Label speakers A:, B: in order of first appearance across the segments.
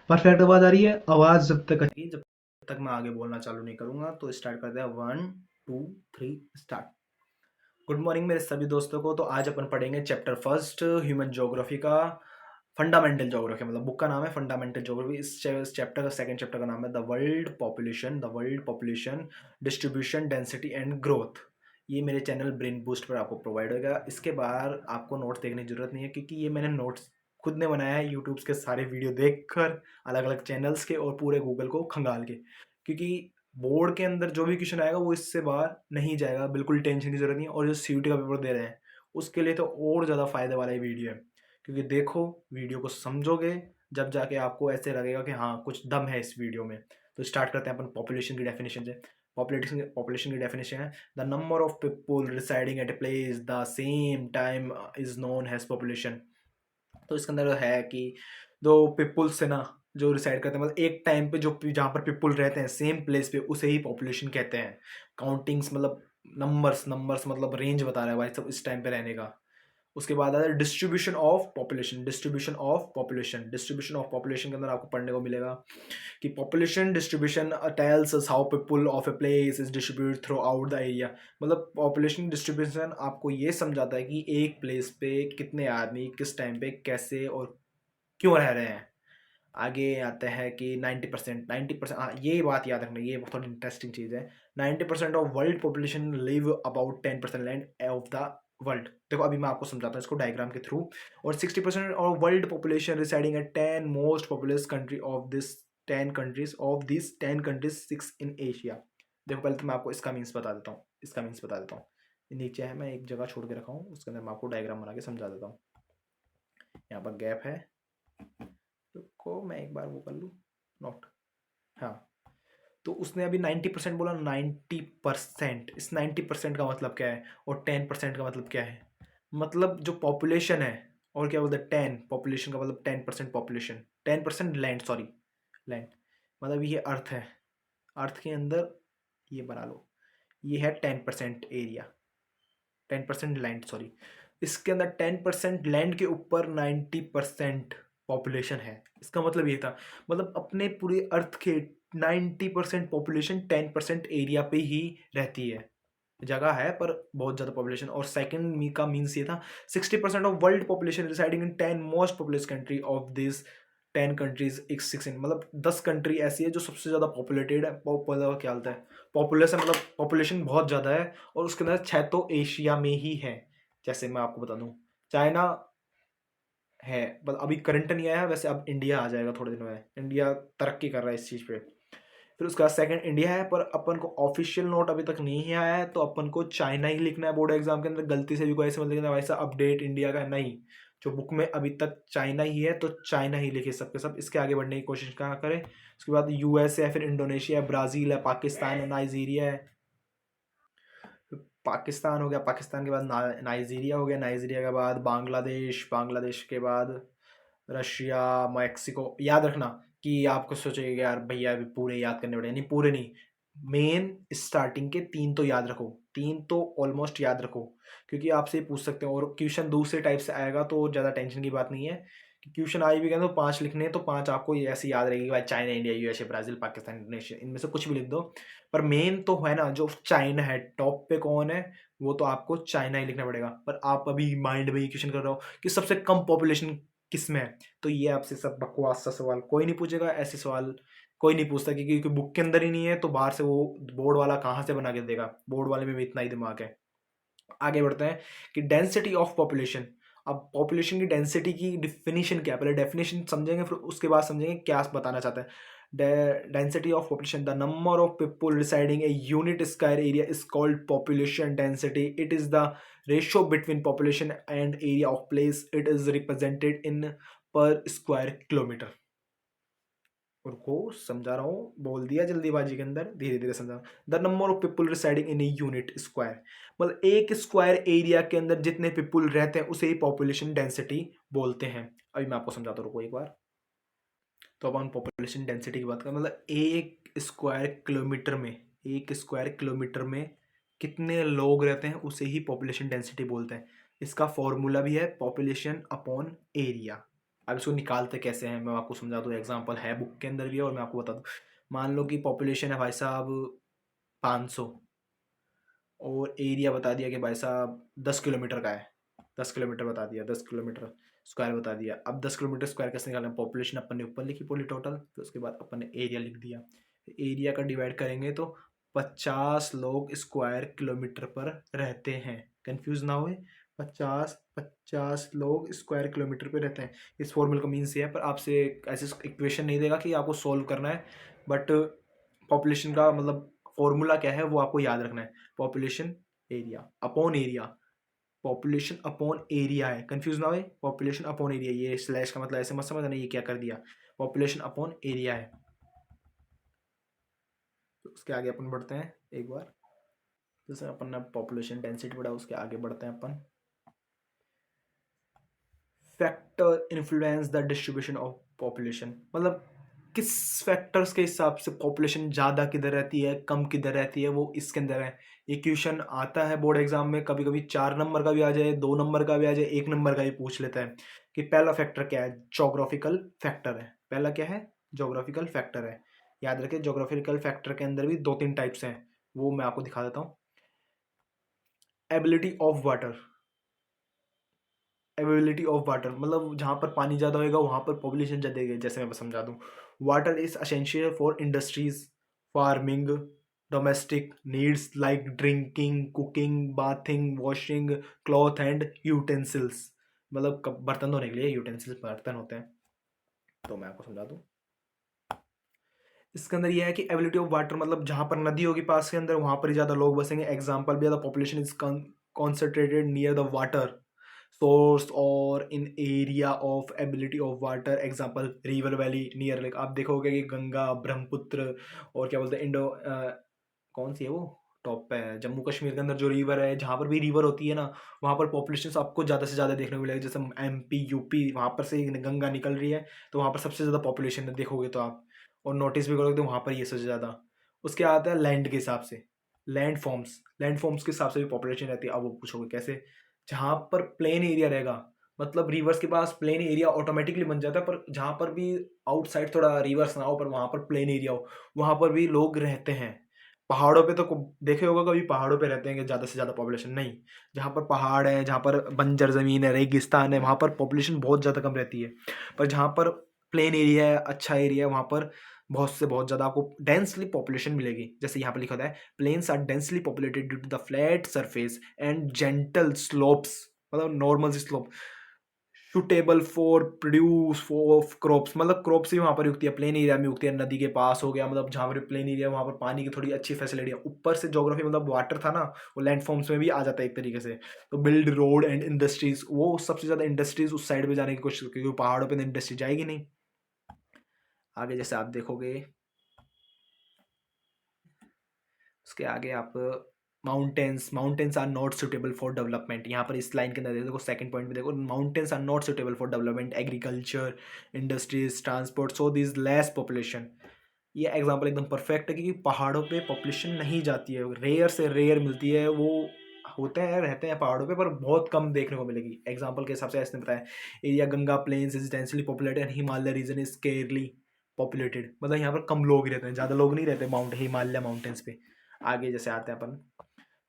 A: Perfect आवाज आ रही है। आवाज जब तक आएगी, जब तक मैं आगे बोलना चालू नहीं करूंगा। तो स्टार्ट करते हैं। 1 2 3 स्टार्ट। गुड मॉर्निंग मेरे सभी दोस्तों को। तो आज अपन पढ़ेंगे चैप्टर फर्स्ट ह्यूमन ज्योग्राफी का, फंडामेंटल ज्योग्राफी। मतलब बुक का नाम है फंडामेंटल ज्योग्राफी। इस चैप्टर का सेकंड चैप्टर का नाम है the world population distribution density and growth. ये मेरे चैनल ब्रेन बूस्ट पर आपको प्रोवाइड होगा। इसके बाहर आपको नोट्स देखने की जरूरत नहीं है, क्योंकि ये मैंने नोट्स खुद ने बनाया है यूट्यूब के सारे वीडियो देखकर, अलग अलग चैनल्स के और पूरे गूगल को खंगाल के। क्योंकि बोर्ड के अंदर जो भी क्वेश्चन आएगा वो इससे बाहर नहीं जाएगा, बिल्कुल टेंशन की जरूरत नहीं है। और जो सीयूटी का पेपर दे रहे हैं उसके लिए तो और ज़्यादा फायदे वाला ही वीडियो है। क्योंकि देखो, वीडियो को समझोगे जब जाके आपको ऐसे लगेगा कि हाँ कुछ दम है इस वीडियो में। तो स्टार्ट करते हैं अपन पॉपुलेशन की डेफिनेशन से। पॉपुलेशन की डेफिनेशन है the number of people residing at a place the same time is known has population. तो इसके अंदर है कि जो पीपुल्स है ना, जो रिसाइड करते हैं, मतलब एक टाइम पे जो जहाँ पर पीपल रहते हैं सेम प्लेस पे, उसे ही पॉपुलेशन कहते हैं। काउंटिंग्स मतलब नंबर्स, नंबर्स मतलब रेंज बता रहा है भाई सब इस टाइम पे रहने का। उसके बाद आता है distribution of population. Distribution of population के अंदर आपको पढ़ने को मिलेगा कि population distribution tells us how people of a place is distributed through out the area. मतलब पॉपुलेशन डिस्ट्रीब्यूशन आपको ये समझाता है कि एक प्लेस पे कितने आदमी किस टाइम पे कैसे और क्यों रह रहे हैं। आगे आते हैं कि 90%, हाँ ये बात याद रखना, ये थोड़ी इंटरेस्टिंग चीज़ है। 90% of world population live about 10% land of the world. देखो अभी मैं आपको समझाता हूँ इसको डायग्राम के थ्रू। और 60% of world population residing at 10 most populous country of this 10 countries 6 in Asia. देखो पहले तो मैं आपको इसका मीन्स बता देता हूँ, नीचे है, मैं एक जगह छोड़ के रखा हूँ, उसके अंदर मैं आपको डायग्राम बना के समझा देता हूँ। यहाँ पर गैप है, को मैं एक बार वो कर लूँ नोट। हाँ, तो उसने अभी 90% बोला। 90%, इस 90% का मतलब क्या है और 10% का मतलब क्या है? मतलब जो पॉपुलेशन है, और क्या बोलते हैं 10 पॉपुलेशन का मतलब 10% पॉपुलेशन, 10% लैंड, सॉरी लैंड, मतलब ये अर्थ है। अर्थ के अंदर ये बना लो, ये है 10% एरिया, 10% लैंड, सॉरी। इसके अंदर 10% लैंड के ऊपर 90% पॉपुलेशन है। इसका मतलब ये था, मतलब अपने पूरे अर्थ के 90% पॉपुलेशन 10% एरिया पे ही रहती है। जगह है पर बहुत ज़्यादा पॉपुलेशन। और सेकंड मी का मीन्स ये था 60% of world population residing in 10 most populous country of this 10 countries एक 16, मतलब 10 कंट्री ऐसी है जो सबसे ज़्यादा पॉपुलेटेड है। पॉपुलर क्या होता है, पॉपुलस है, मतलब पॉपुलेशन बहुत ज़्यादा है। और उसके अंदर 6 तो एशिया में ही है। जैसे मैं आपको बता दूँ, चाइना है, बट अभी करंट नहीं आया है, वैसे अब इंडिया आ जाएगा थोड़े दिनों में। इंडिया तरक्की कर रहा है इस चीज़ पे। फिर उसका सेकंड इंडिया है, पर अपन को ऑफिशियल नोट अभी तक नहीं आया है, तो अपन को चाइना ही लिखना है बोर्ड एग्जाम के अंदर। गलती से भी कोई ऐसे मतलब वैसा अपडेट इंडिया का नहीं, जो बुक में अभी तक चाइना ही है तो चाइना ही लिखे सबके सब। इसके आगे बढ़ने की कोशिश कहाँ करें। उसके बाद यूएस है, फिर इंडोनेशिया है, ब्राज़ील है, पाकिस्तान है, नाइजीरिया है। पाकिस्तान हो गया, पाकिस्तान के बाद नाइजीरिया हो गया, नाइजीरिया के बाद बांग्लादेश, बांग्लादेश के बाद रशिया, मैक्सिको। याद रखना कि आपको सोचेगा यार भैया अभी पूरे याद करने पड़ेंगे, नहीं पूरे नहीं, मेन स्टार्टिंग के 3 तो याद रखो, 3 तो ऑलमोस्ट याद रखो। क्योंकि आपसे पूछ सकते हो, और क्वेश्चन दूसरे टाइप से आएगा तो ज़्यादा टेंशन की बात नहीं है। कि क्वेश्चन आई भी गए तो 5 लिखने हैं, तो 5 आपको ये ऐसे याद रहेगी कि भाई China, India, USA, Brazil, Pakistan, Indonesia, इनमें से कुछ भी लिख दो। पर मेन तो है ना, जो चाइना है टॉप पे कौन है, वो तो आपको चाइना ही लिखना पड़ेगा। पर आप अभी माइंड में ही क्वेश्चन कर रहे हो कि सबसे कम पॉपुलेशन किस में है, तो ये आपसे सब बकवास सा सवाल कोई नहीं पूछेगा। ऐसे सवाल कोई नहीं पूछता, क्योंकि बुक के अंदर ही नहीं है, तो बाहर से वो बोर्ड वाला कहाँ से बना के देगा। बोर्ड वाले में भी इतना ही दिमाग है। आगे बढ़ते हैं कि डेंसिटी ऑफ पॉपुलेशन। अब पॉपुलेशन की डेंसिटी की डिफिनीशन क्या है, पहले डेफिनेशन समझेंगे, फिर उसके बाद समझेंगे क्या बताना चाहते हैं। Density of population, the number of people residing a unit square area is called population density. It is the ratio between population and area of place. It is represented in पर स्क्वायर किलोमीटर। उनको समझा रहा हूँ, बोल दिया जल्दीबाजी के अंदर, धीरे धीरे समझा। The number of people residing in a unit square, मतलब एक स्क्वायर एरिया के अंदर जितने पीपल रहते हैं उसे ही पॉपुलेशन डेंसिटी बोलते हैं। अभी मैं आपको समझाता हूँ, रुको एक बार। तो अब हम पॉपुलेशन डेंसिटी की बात करें, मतलब एक स्क्वायर किलोमीटर में कितने लोग रहते हैं उसे ही पॉपुलेशन डेंसिटी बोलते हैं। इसका फॉर्मूला भी है पॉपुलेशन अपॉन एरिया। अब इसको निकालते कैसे हैं मैं आपको समझा दूँ, एग्जांपल है बुक के अंदर भी है और मैं आपको बता दूँ। मान लो कि पॉपुलेशन है भाई साहब 500 और एरिया बता दिया कि भाई साहब 10 किलोमीटर का है। 10 किलोमीटर बता दिया, 10 किलोमीटर स्क्वायर बता दिया। अब 10 किलोमीटर स्क्वायर कैसे निकालना है, पॉपुलेशन अपन ने ऊपर लिखी पूरी टोटल, फिर उसके बाद अपन ने एरिया लिख दिया। एरिया का डिवाइड करेंगे तो 50 लोग स्क्वायर किलोमीटर पर रहते हैं। कंफ्यूज ना होए, 50 लोग स्क्वायर किलोमीटर पे रहते हैं। इस फॉर्मूले का मीन्स ये है, पर आपसे ऐसे इक्वेशन नहीं देगा कि आपको सोल्व करना है, बट पॉपुलेशन का मतलब फॉर्मूला क्या है वो आपको याद रखना है। Population area upon area, population upon area है, कंफ्यूज ना हो। पॉपुलेशन अपॉन एरिया, ये स्लैश का मतलब ऐसे मत समझना ये क्या कर दिया, पॉपुलेशन अपॉन एरिया है। तो उसके आगे अपन बढ़ते हैं एक बार, जैसे अपन ने पॉपुलेशन डेंसिटी पढ़ा उसके आगे बढ़ते हैं अपन। Factor influence the distribution of population, मतलब किस फैक्टर्स के हिसाब से पॉपुलेशन ज़्यादा किधर रहती है कम किधर रहती है वो इसके अंदर है। ये क्वेश्चन आता है बोर्ड एग्जाम में, कभी कभी 4 नंबर का भी आ जाए, 2 नंबर का भी आ जाए, 1 नंबर का भी पूछ लेता है कि पहला फैक्टर क्या है, जोग्राफिकल फैक्टर है। पहला क्या है, जोग्राफिकल फैक्टर है। याद रखें जोग्राफिकल फैक्टर के अंदर भी 2-3 टाइप्स हैं, वो मैं आपको दिखा देता हूँ। Ability of water, availability of water मतलब जहाँ पर पानी ज़्यादा होगा वहाँ पर पॉपुलेशन ज़्यादा होगी। जैसे मैं समझा दूँ, water is essential for industries, farming, domestic needs like drinking, cooking, bathing, washing cloth and utensils, मतलब बर्तन धोने के लिए यूटेंसिल्स बर्तन होते हैं। तो मैं आपको समझा दूँ, इसके अंदर यह है कि एबिलिटी ऑफ वाटर मतलब जहाँ पर नदी होगी पास के अंदर वहाँ पर ही ज़्यादा लोग बसेंगे। एग्जाम्पल भी, the population is concentrated near the water source और in area of ability of water. Example river valley near lake, आप देखोगे कि गंगा, ब्रह्मपुत्र और क्या बोलते हैं इंडो कौन सी है वो टॉप पे है, जम्मू कश्मीर के अंदर जो रिवर है, जहाँ पर भी रिवर होती है ना वहाँ पर पॉपुलेशन आपको ज़्यादा से ज़्यादा देखने को मिलेगा। जैसे MP यूपी वहाँ पर से गंगा निकल रही है तो वहाँ पर सबसे ज़्यादा पॉपुलेशन है, देखोगे तो आप और नोटिस भी करोगे तो वहाँ पर ये सबसे ज़्यादा। उसके आता है लैंड के हिसाब से, लैंड फॉर्म्स के हिसाब से भी पॉपुलेशन रहती है। अब वो पूछोगे कैसे, जहाँ पर प्लेन एरिया रहेगा मतलब रिवर्स के पास प्लेन एरिया ऑटोमेटिकली बन जाता है, पर जहाँ पर भी आउटसाइड थोड़ा रिवर्स ना हो पर वहाँ पर प्लेन एरिया हो वहाँ पर भी लोग रहते हैं। पहाड़ों पे तो देखे होगा कभी, पहाड़ों पे रहते हैं ज़्यादा से ज़्यादा पॉपुलेशन नहीं। जहाँ पर पहाड़ है, जहाँ पर बंजर ज़मीन है, रेगिस्तान है, वहाँ पर पॉपुलेशन बहुत ज़्यादा कम रहती है। पर जहाँ पर प्लेन एरिया है, अच्छा एरिया है, वहाँ पर बहुत से बहुत ज़्यादा आपको डेंसली पॉपुलेशन मिलेगी। जैसे यहाँ पर लिखा होता है plains are densely populated due to the flat surface and gentle slopes, मतलब normal slope suitable for produce of crops, मतलब क्रॉप्स भी वहाँ पर उगती है, प्लेन एरिया में उगती है। नदी के पास हो गया मतलब जहाँ पर प्लेन एरिया वहाँ पर पानी की थोड़ी अच्छी फैसिलिटी है। ऊपर से ज्योग्राफी मतलब वाटर था ना वो लैंड फॉर्म्स में भी आ जाता है एक तरीके से। तो बिल्ड रोड एंड इंडस्ट्रीज, वो सबसे ज़्यादा इंडस्ट्रीज उस साइड पे जाने की कोशिश, क्योंकि पहाड़ों पे इंडस्ट्री जाएगी नहीं। आगे जैसे आप देखोगे उसके आगे आप mountains are not suitable for development. यहाँ पर इस लाइन के अंदर देखो सेकंड पॉइंट में देखो, mountains are not suitable for development, agriculture, industries, transport, so this less population. ये एग्जांपल एकदम परफेक्ट है क्योंकि पहाड़ों पे पॉपुलेशन नहीं जाती है, रेयर से रेयर मिलती है। वो होते हैं रहते हैं पहाड़ों पे पर बहुत कम देखने को मिलेगी। एग्जांपल के हिसाब से ऐसे बताया, area Ganga plains is densely populated and Himalaya region is scarcely populated, मतलब यहाँ पर कम लोग ही रहते हैं, ज़्यादा लोग नहीं रहते हिमालय माउंटेन्स पे। आगे जैसे आते हैं अपन,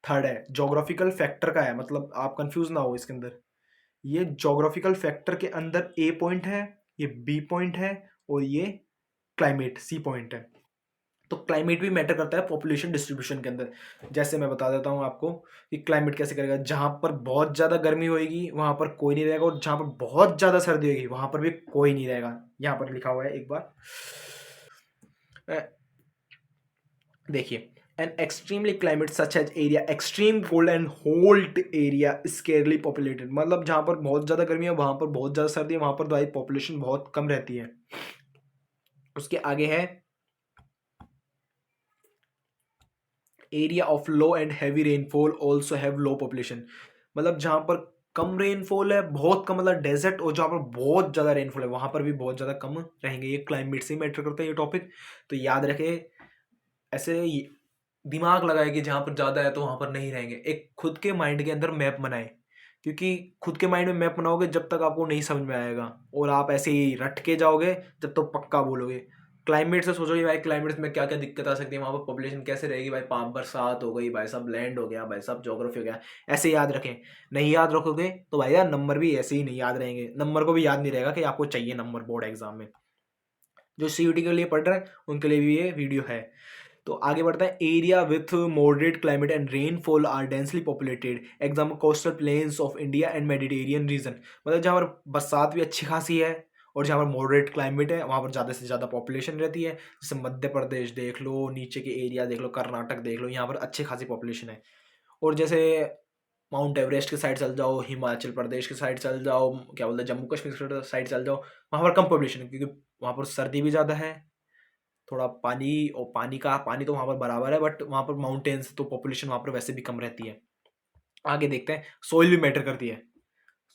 A: थर्ड है जोग्राफिकल फैक्टर का है, मतलब आप कंफ्यूज ना हो इसके अंदर। ये जोग्राफिकल फैक्टर के अंदर ए पॉइंट है, ये बी पॉइंट है और ये क्लाइमेट सी पॉइंट है। तो क्लाइमेट भी मैटर करता है पॉपुलेशन डिस्ट्रीब्यूशन के अंदर। जैसे मैं बता देता हूँ आपको कि क्लाइमेट कैसे करेगा, जहाँ पर बहुत ज़्यादा गर्मी होगी वहाँ पर कोई नहीं रहेगा और जहाँ पर बहुत ज़्यादा सर्दी होगी वहाँ पर भी कोई नहीं रहेगा। यहाँ पर लिखा हुआ है एक बार देखिए, an extremely climate such as area extreme cold and hot area scarcely populated, मतलब जहाँ पर बहुत ज़्यादा गर्मी है वहाँ पर बहुत ज़्यादा सर्दी है, वहाँ पर भाई पॉपुलेशन बहुत कम रहती है। उसके आगे है area of low and heavy rainfall also have low population, मतलब जहाँ पर कम रेनफॉल है बहुत कम, मतलब डेजर्ट, और जहाँ पर बहुत ज़्यादा रेनफॉल है वहाँ पर भी बहुत ज़्यादा कम रहेंगे। ये क्लाइमेट से मैटर करता है ये टॉपिक, तो याद रखे। ऐसे दिमाग लगाए कि जहाँ पर ज़्यादा है तो वहाँ पर नहीं रहेंगे, एक खुद के माइंड के अंदर मैप बनाए क्योंकि खुद के माइंड में मैप बनाओगे जब तक आपको नहीं समझ में आएगा, और आप ऐसे ही रट के जाओगे जब तक पक्का बोलोगे। क्लाइमेट से सोचोगे भाई क्लाइमेट में क्या क्या दिक्कत आ सकती है, वहाँ पर पॉपुलेशन कैसे रहेगी भाई, पाँच बरसात हो गई भाई साहब, लैंड हो गया भाई साहब, ज्योग्राफी हो गया, ऐसे याद रखें। नहीं याद रखोगे तो भाई यार नंबर भी ऐसे ही नहीं याद रहेंगे, नंबर को भी याद नहीं रहेगा कि आपको चाहिए नंबर बोर्ड एग्जाम में। जो सीयूटी के लिए पढ़ रहे हैं उनके लिए भी ये वीडियो है। तो आगे बढ़ता है। Area with moderate climate and rainfall are densely populated, example coastal plains of India and Mediterranean region. मतलब जहाँ पर बरसात भी अच्छी खासी है और जहाँ पर मॉडरेट क्लाइमेट है वहाँ पर ज़्यादा से ज़्यादा पॉपुलेशन रहती है। जैसे मध्य प्रदेश देख लो, नीचे के एरिया देख लो, कर्नाटक देख लो, यहाँ पर अच्छी खासी पॉपुलेशन है। और जैसे माउंट एवरेस्ट के साइड चल जाओ, हिमाचल प्रदेश के साइड चल जाओ, क्या बोलते हैं जम्मू कश्मीर के साइड चल जाओ, वहाँ पर कम पॉपुलेशन है क्योंकि वहाँ पर सर्दी भी ज़्यादा है, थोड़ा पानी, और पानी तो वहाँ पर बराबर है, बट वहाँ पर माउंटेन्स तो पॉपुलेशन वहाँ पर वैसे भी कम रहती है। आगे देखते हैं। सॉइल भी मैटर करती है।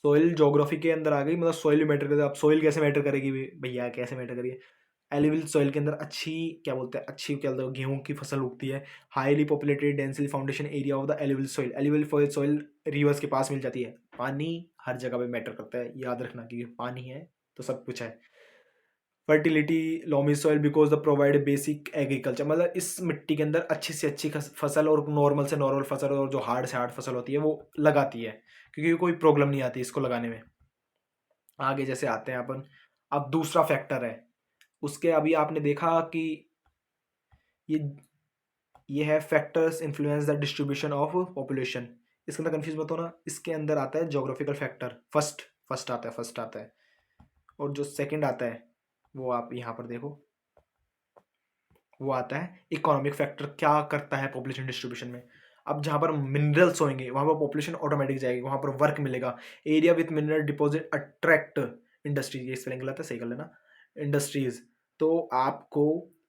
A: सॉइल ज्योग्राफी के अंदर आ गई, मतलब सॉइल भी मैटर करती है। अब सॉइल कैसे मैटर करेगी भैया, कैसे मैटर करेगी? एलिविल सॉइल के अंदर अच्छी, क्या बोलते हैं, अच्छी क्या बोलते हैं, गेहूं की फसल उगती है। Highly populated densely foundation area of the alluvial soil. Alluvial soil rivers के पास मिल जाती है। पानी हर जगह पे मैटर करता है, याद रखना, क्योंकि पानी है तो सब कुछ है। Fertility, loamy soil because the provide basic agriculture, मतलब इस मिट्टी के अंदर अच्छी से अच्छी फसल और नॉर्मल से नॉर्मल फसल और जो हार्ड से हार्ड फसल होती है वो लगाती है, क्योंकि कोई प्रॉब्लम नहीं आती इसको लगाने में। आगे जैसे आते हैं अपन। अब दूसरा फैक्टर है उसके, अभी आपने देखा कि ये ये है factors influence the distribution of population. इसके अंदर कंफ्यूज मत होना, इसके अंदर आता है जोग्राफिकल फैक्टर, फर्स्ट आता है। और जो सेकंड आता है वो आप यहाँ पर देखो, वो आता है इकोनॉमिक फैक्टर, क्या करता है पॉपुलेशन डिस्ट्रीब्यूशन में। अब जहाँ पर मिनरल्स होंगे वहाँ पर पॉपुलेशन ऑटोमेटिक जाएगी, वहाँ पर वर्क मिलेगा। Area with mineral deposit attract industries, ये स्पेलिंग गलत है, सही कर लेना, इंडस्ट्रीज। तो आपको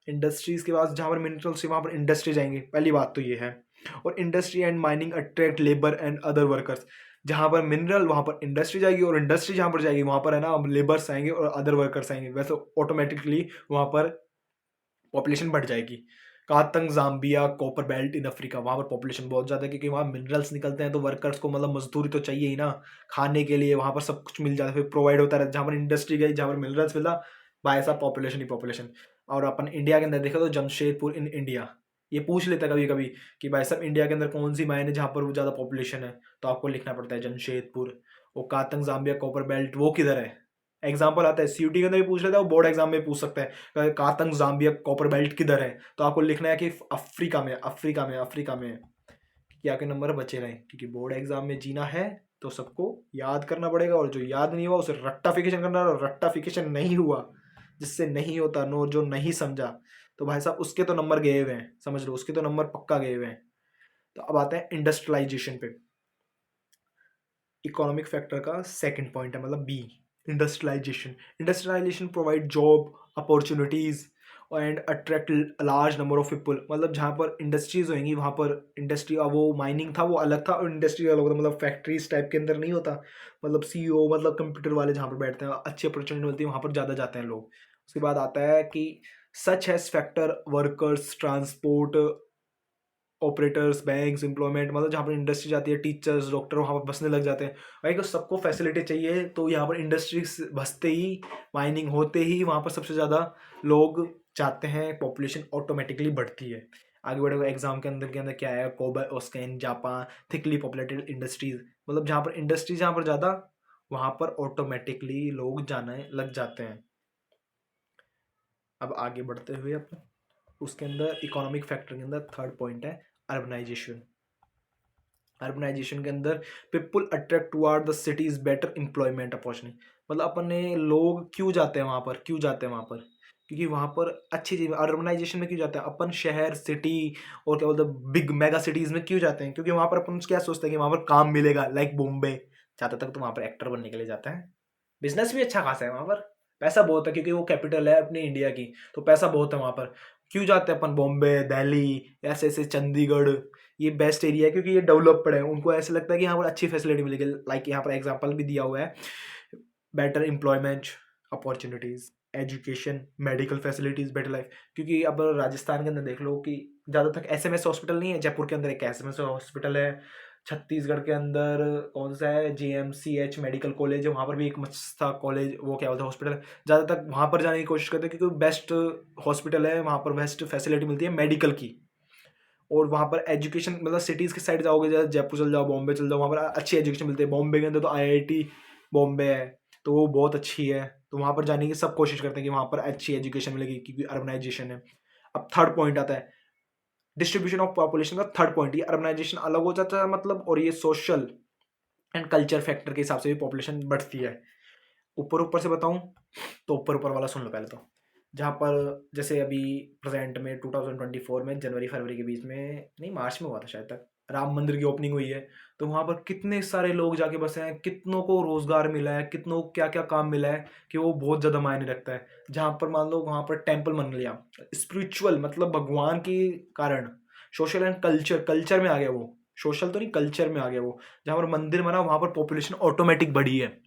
A: इंडस्ट्रीज के पास जहाँ पर मिनरल्स वहाँ पर इंडस्ट्री जाएंगी, पहली बात तो ये है। और industry and mining attract labour and other workers. जहाँ पर मिनरल वहाँ पर इंडस्ट्री जाएगी, और इंडस्ट्री जहाँ पर जाएगी वहाँ पर है ना लेबर्स आएंगे और अदर वर्कर्स आएंगे, वैसे ऑटोमेटिकली वहाँ पर पॉपुलेशन बढ़ जाएगी। कहाँ तक? Zambia, copper belt in Africa, वहाँ पर पॉपुलेशन बहुत ज़्यादा है क्योंकि वहाँ मिनरल्स निकलते हैं, तो वर्कर्स को मतलब मजदूरी तो चाहिए ही ना खाने के लिए, वहाँ पर सब कुछ मिल जाता है, फिर प्रोवाइड होता रहता है। जहाँ पर इंडस्ट्री गई, जहाँ पर मिनरल्स मिला, भाई साहब पॉपुलेशन ही पॉपुलेशन। और अपन इंडिया के अंदर देखा तो जमशेदपुर इन इंडिया, ये पूछ लेता है कभी कभी कि भाई साहब इंडिया के अंदर कौन सी मायने जहाँ पर ज़्यादा पॉपुलेशन है, तो आपको लिखना पड़ता है जमशेदपुर। और कातंग जाम्बिया कॉपर बेल्ट वो किधर है? एग्जाम्पल आता है सीयूटी के अंदर भी पूछ लेता है, वो बोर्ड एग्जाम में पूछ सकता है कातंग जाम्बिया कॉपर बेल्ट किधर है, तो आपको लिखना है कि अफ्रीका में, अफ्रीका में। क्या के नंबर बचे रहे, क्योंकि बोर्ड एग्जाम में जीना है तो सबको याद करना पड़ेगा, और जो याद नहीं हुआ उसे रट्टाफिकेशन करना है, और रट्टाफिकेशन नहीं हुआ, जिससे नहीं होता नो, जो नहीं समझा, तो भाई साहब उसके तो नंबर गए हुए हैं, समझ लो उसके तो नंबर पक्का गए हुए हैं। तो अब आते हैं इंडस्ट्रियलाइजेशन पे। इकोनॉमिक फैक्टर का सेकंड पॉइंट है, मतलब B, industrialization provide job opportunities and attract large number of people. मतलब जहाँ पर इंडस्ट्रीज होंगी वहाँ पर इंडस्ट्री, वो माइनिंग था वो अलग था, और इंडस्ट्री अलग होता, मतलब फैक्ट्रीज टाइप के अंदर नहीं होता, मतलब सीईओ, मतलब कंप्यूटर वाले जहाँ पर बैठते हैं, अच्छी अपॉर्चुनिटी मिलती है वहाँ पर ज़्यादा जाते हैं लोग। उसके बाद आता है कि such as factor workers, transport operators, banks, employment, मतलब जहाँ पर इंडस्ट्री जाती है, टीचर्स, डॉक्टर वहाँ पर बसने लग जाते हैं। भाई को सबको फैसिलिटी चाहिए, तो यहाँ पर इंडस्ट्रीज बसते ही, माइनिंग होते ही वहाँ पर सबसे ज़्यादा लोग जाते हैं, पॉपुलेशन ऑटोमेटिकली बढ़ती है। आगे बढ़ेगा। एग्जाम के अंदर क्या है? कोबा, ओस्कैन, जापान, थिकली पॉपुलेटेड इंडस्ट्रीज, मतलब जहाँ पर इंडस्ट्री जहाँ पर ज़्यादा, वहाँ पर ऑटोमेटिकली लोग जाने लग जाते हैं। अब आगे बढ़ते हुए अपन, उसके अंदर इकोनॉमिक फैक्टर के अंदर थर्ड पॉइंट है अर्बनाइजेशन। अर्बनाइजेशन के अंदर people attract toward the cities better employment opportunity. मतलब अपने लोग क्यों जाते हैं वहाँ पर, क्योंकि वहाँ पर अच्छी चीज़। अर्बनाइजेशन में क्यों जाते हैं अपन? शहर, सिटी, और क्या बोलते हैं बिग मेगा सिटीज़ में क्यों जाते हैं? क्योंकि वहाँ पर अपन क्या सोचते हैं कि वहाँ पर काम मिलेगा, लाइक बॉम्बे। ज़्यादा तक तो वहाँ पर एक्टर बनने के लिए जाते हैं। बिजनेस भी अच्छा खासा है वहाँ पर, पैसा बहुत है क्योंकि वो कैपिटल है अपनी इंडिया की, तो पैसा बहुत है वहाँ पर। क्यों जाते हैं अपन बॉम्बे, दिल्ली, ऐसे ऐसे चंडीगढ़, ये बेस्ट एरिया है क्योंकि ये डेवलप्ड है। उनको ऐसे लगता है कि यहाँ पर अच्छी फैसिलिटी मिलेगी, लाइक यहाँ पर एग्जांपल भी दिया हुआ है, better employment opportunities, education, medical facilities, better life. क्योंकि अब राजस्थान के अंदर देख लो कि ज़्यादा तक एसएमएस हॉस्पिटल नहीं है। जयपुर के अंदर एक एसएमएस हॉस्पिटल है, छत्तीसगढ़ के अंदर कौन सा है, JMCH मेडिकल कॉलेज है, वहाँ पर भी एक मस्त था कॉलेज, वो क्या बोलते हैं हॉस्पिटल। ज़्यादातर वहाँ पर जाने की कोशिश करते हैं क्योंकि बेस्ट हॉस्पिटल है, वहाँ पर बेस्ट फैसिलिटी मिलती है मेडिकल की। और वहाँ पर एजुकेशन मतलब सिटीज़ के साइड जाओगे, जैसे जयपुर चल जाओ, बॉम्बे चल जाओ, वहाँ पर अच्छी एजुकेशन मिलती है। बॉम्बे के अंदर तो IIT बॉम्बे है, तो वो बहुत अच्छी है, तो वहाँ पर जाने की सब कोशिश करते हैं कि वहाँ पर अच्छी एजुकेशन मिलेगी क्योंकि अर्बनाइजेशन है। अब थर्ड पॉइंट आता है डिस्ट्रीब्यूशन ऑफ पॉपुलेशन का। थर्ड पॉइंट, ये अर्बनाइजेशन अलग हो जाता है मतलब, और ये सोशल एंड कल्चर फैक्टर के हिसाब से भी पॉपुलेशन बढ़ती है। ऊपर ऊपर से बताऊं तो ऊपर ऊपर वाला सुन लो पहले तो। जहाँ पर जैसे अभी प्रेजेंट में 2024 में जनवरी फरवरी के बीच में, नहीं मार्च में हुआ था शायद तक, राम मंदिर की ओपनिंग हुई है। तो वहाँ पर कितने सारे लोग जाके बसे हैं, कितनों को रोजगार मिला है, कितनों को क्या क्या काम मिला है, कि वो बहुत ज़्यादा मायने रखता है। जहाँ पर मान लो वहाँ पर टेम्पल बन लिया, स्पिरिचुअल मतलब भगवान के कारण, सोशल एंड कल्चर, कल्चर में आ गया वो, सोशल तो नहीं कल्चर में आ गया वो। जहाँ पर मंदिर बना वहाँ पर पॉपुलेशन ऑटोमेटिक बढ़ी है,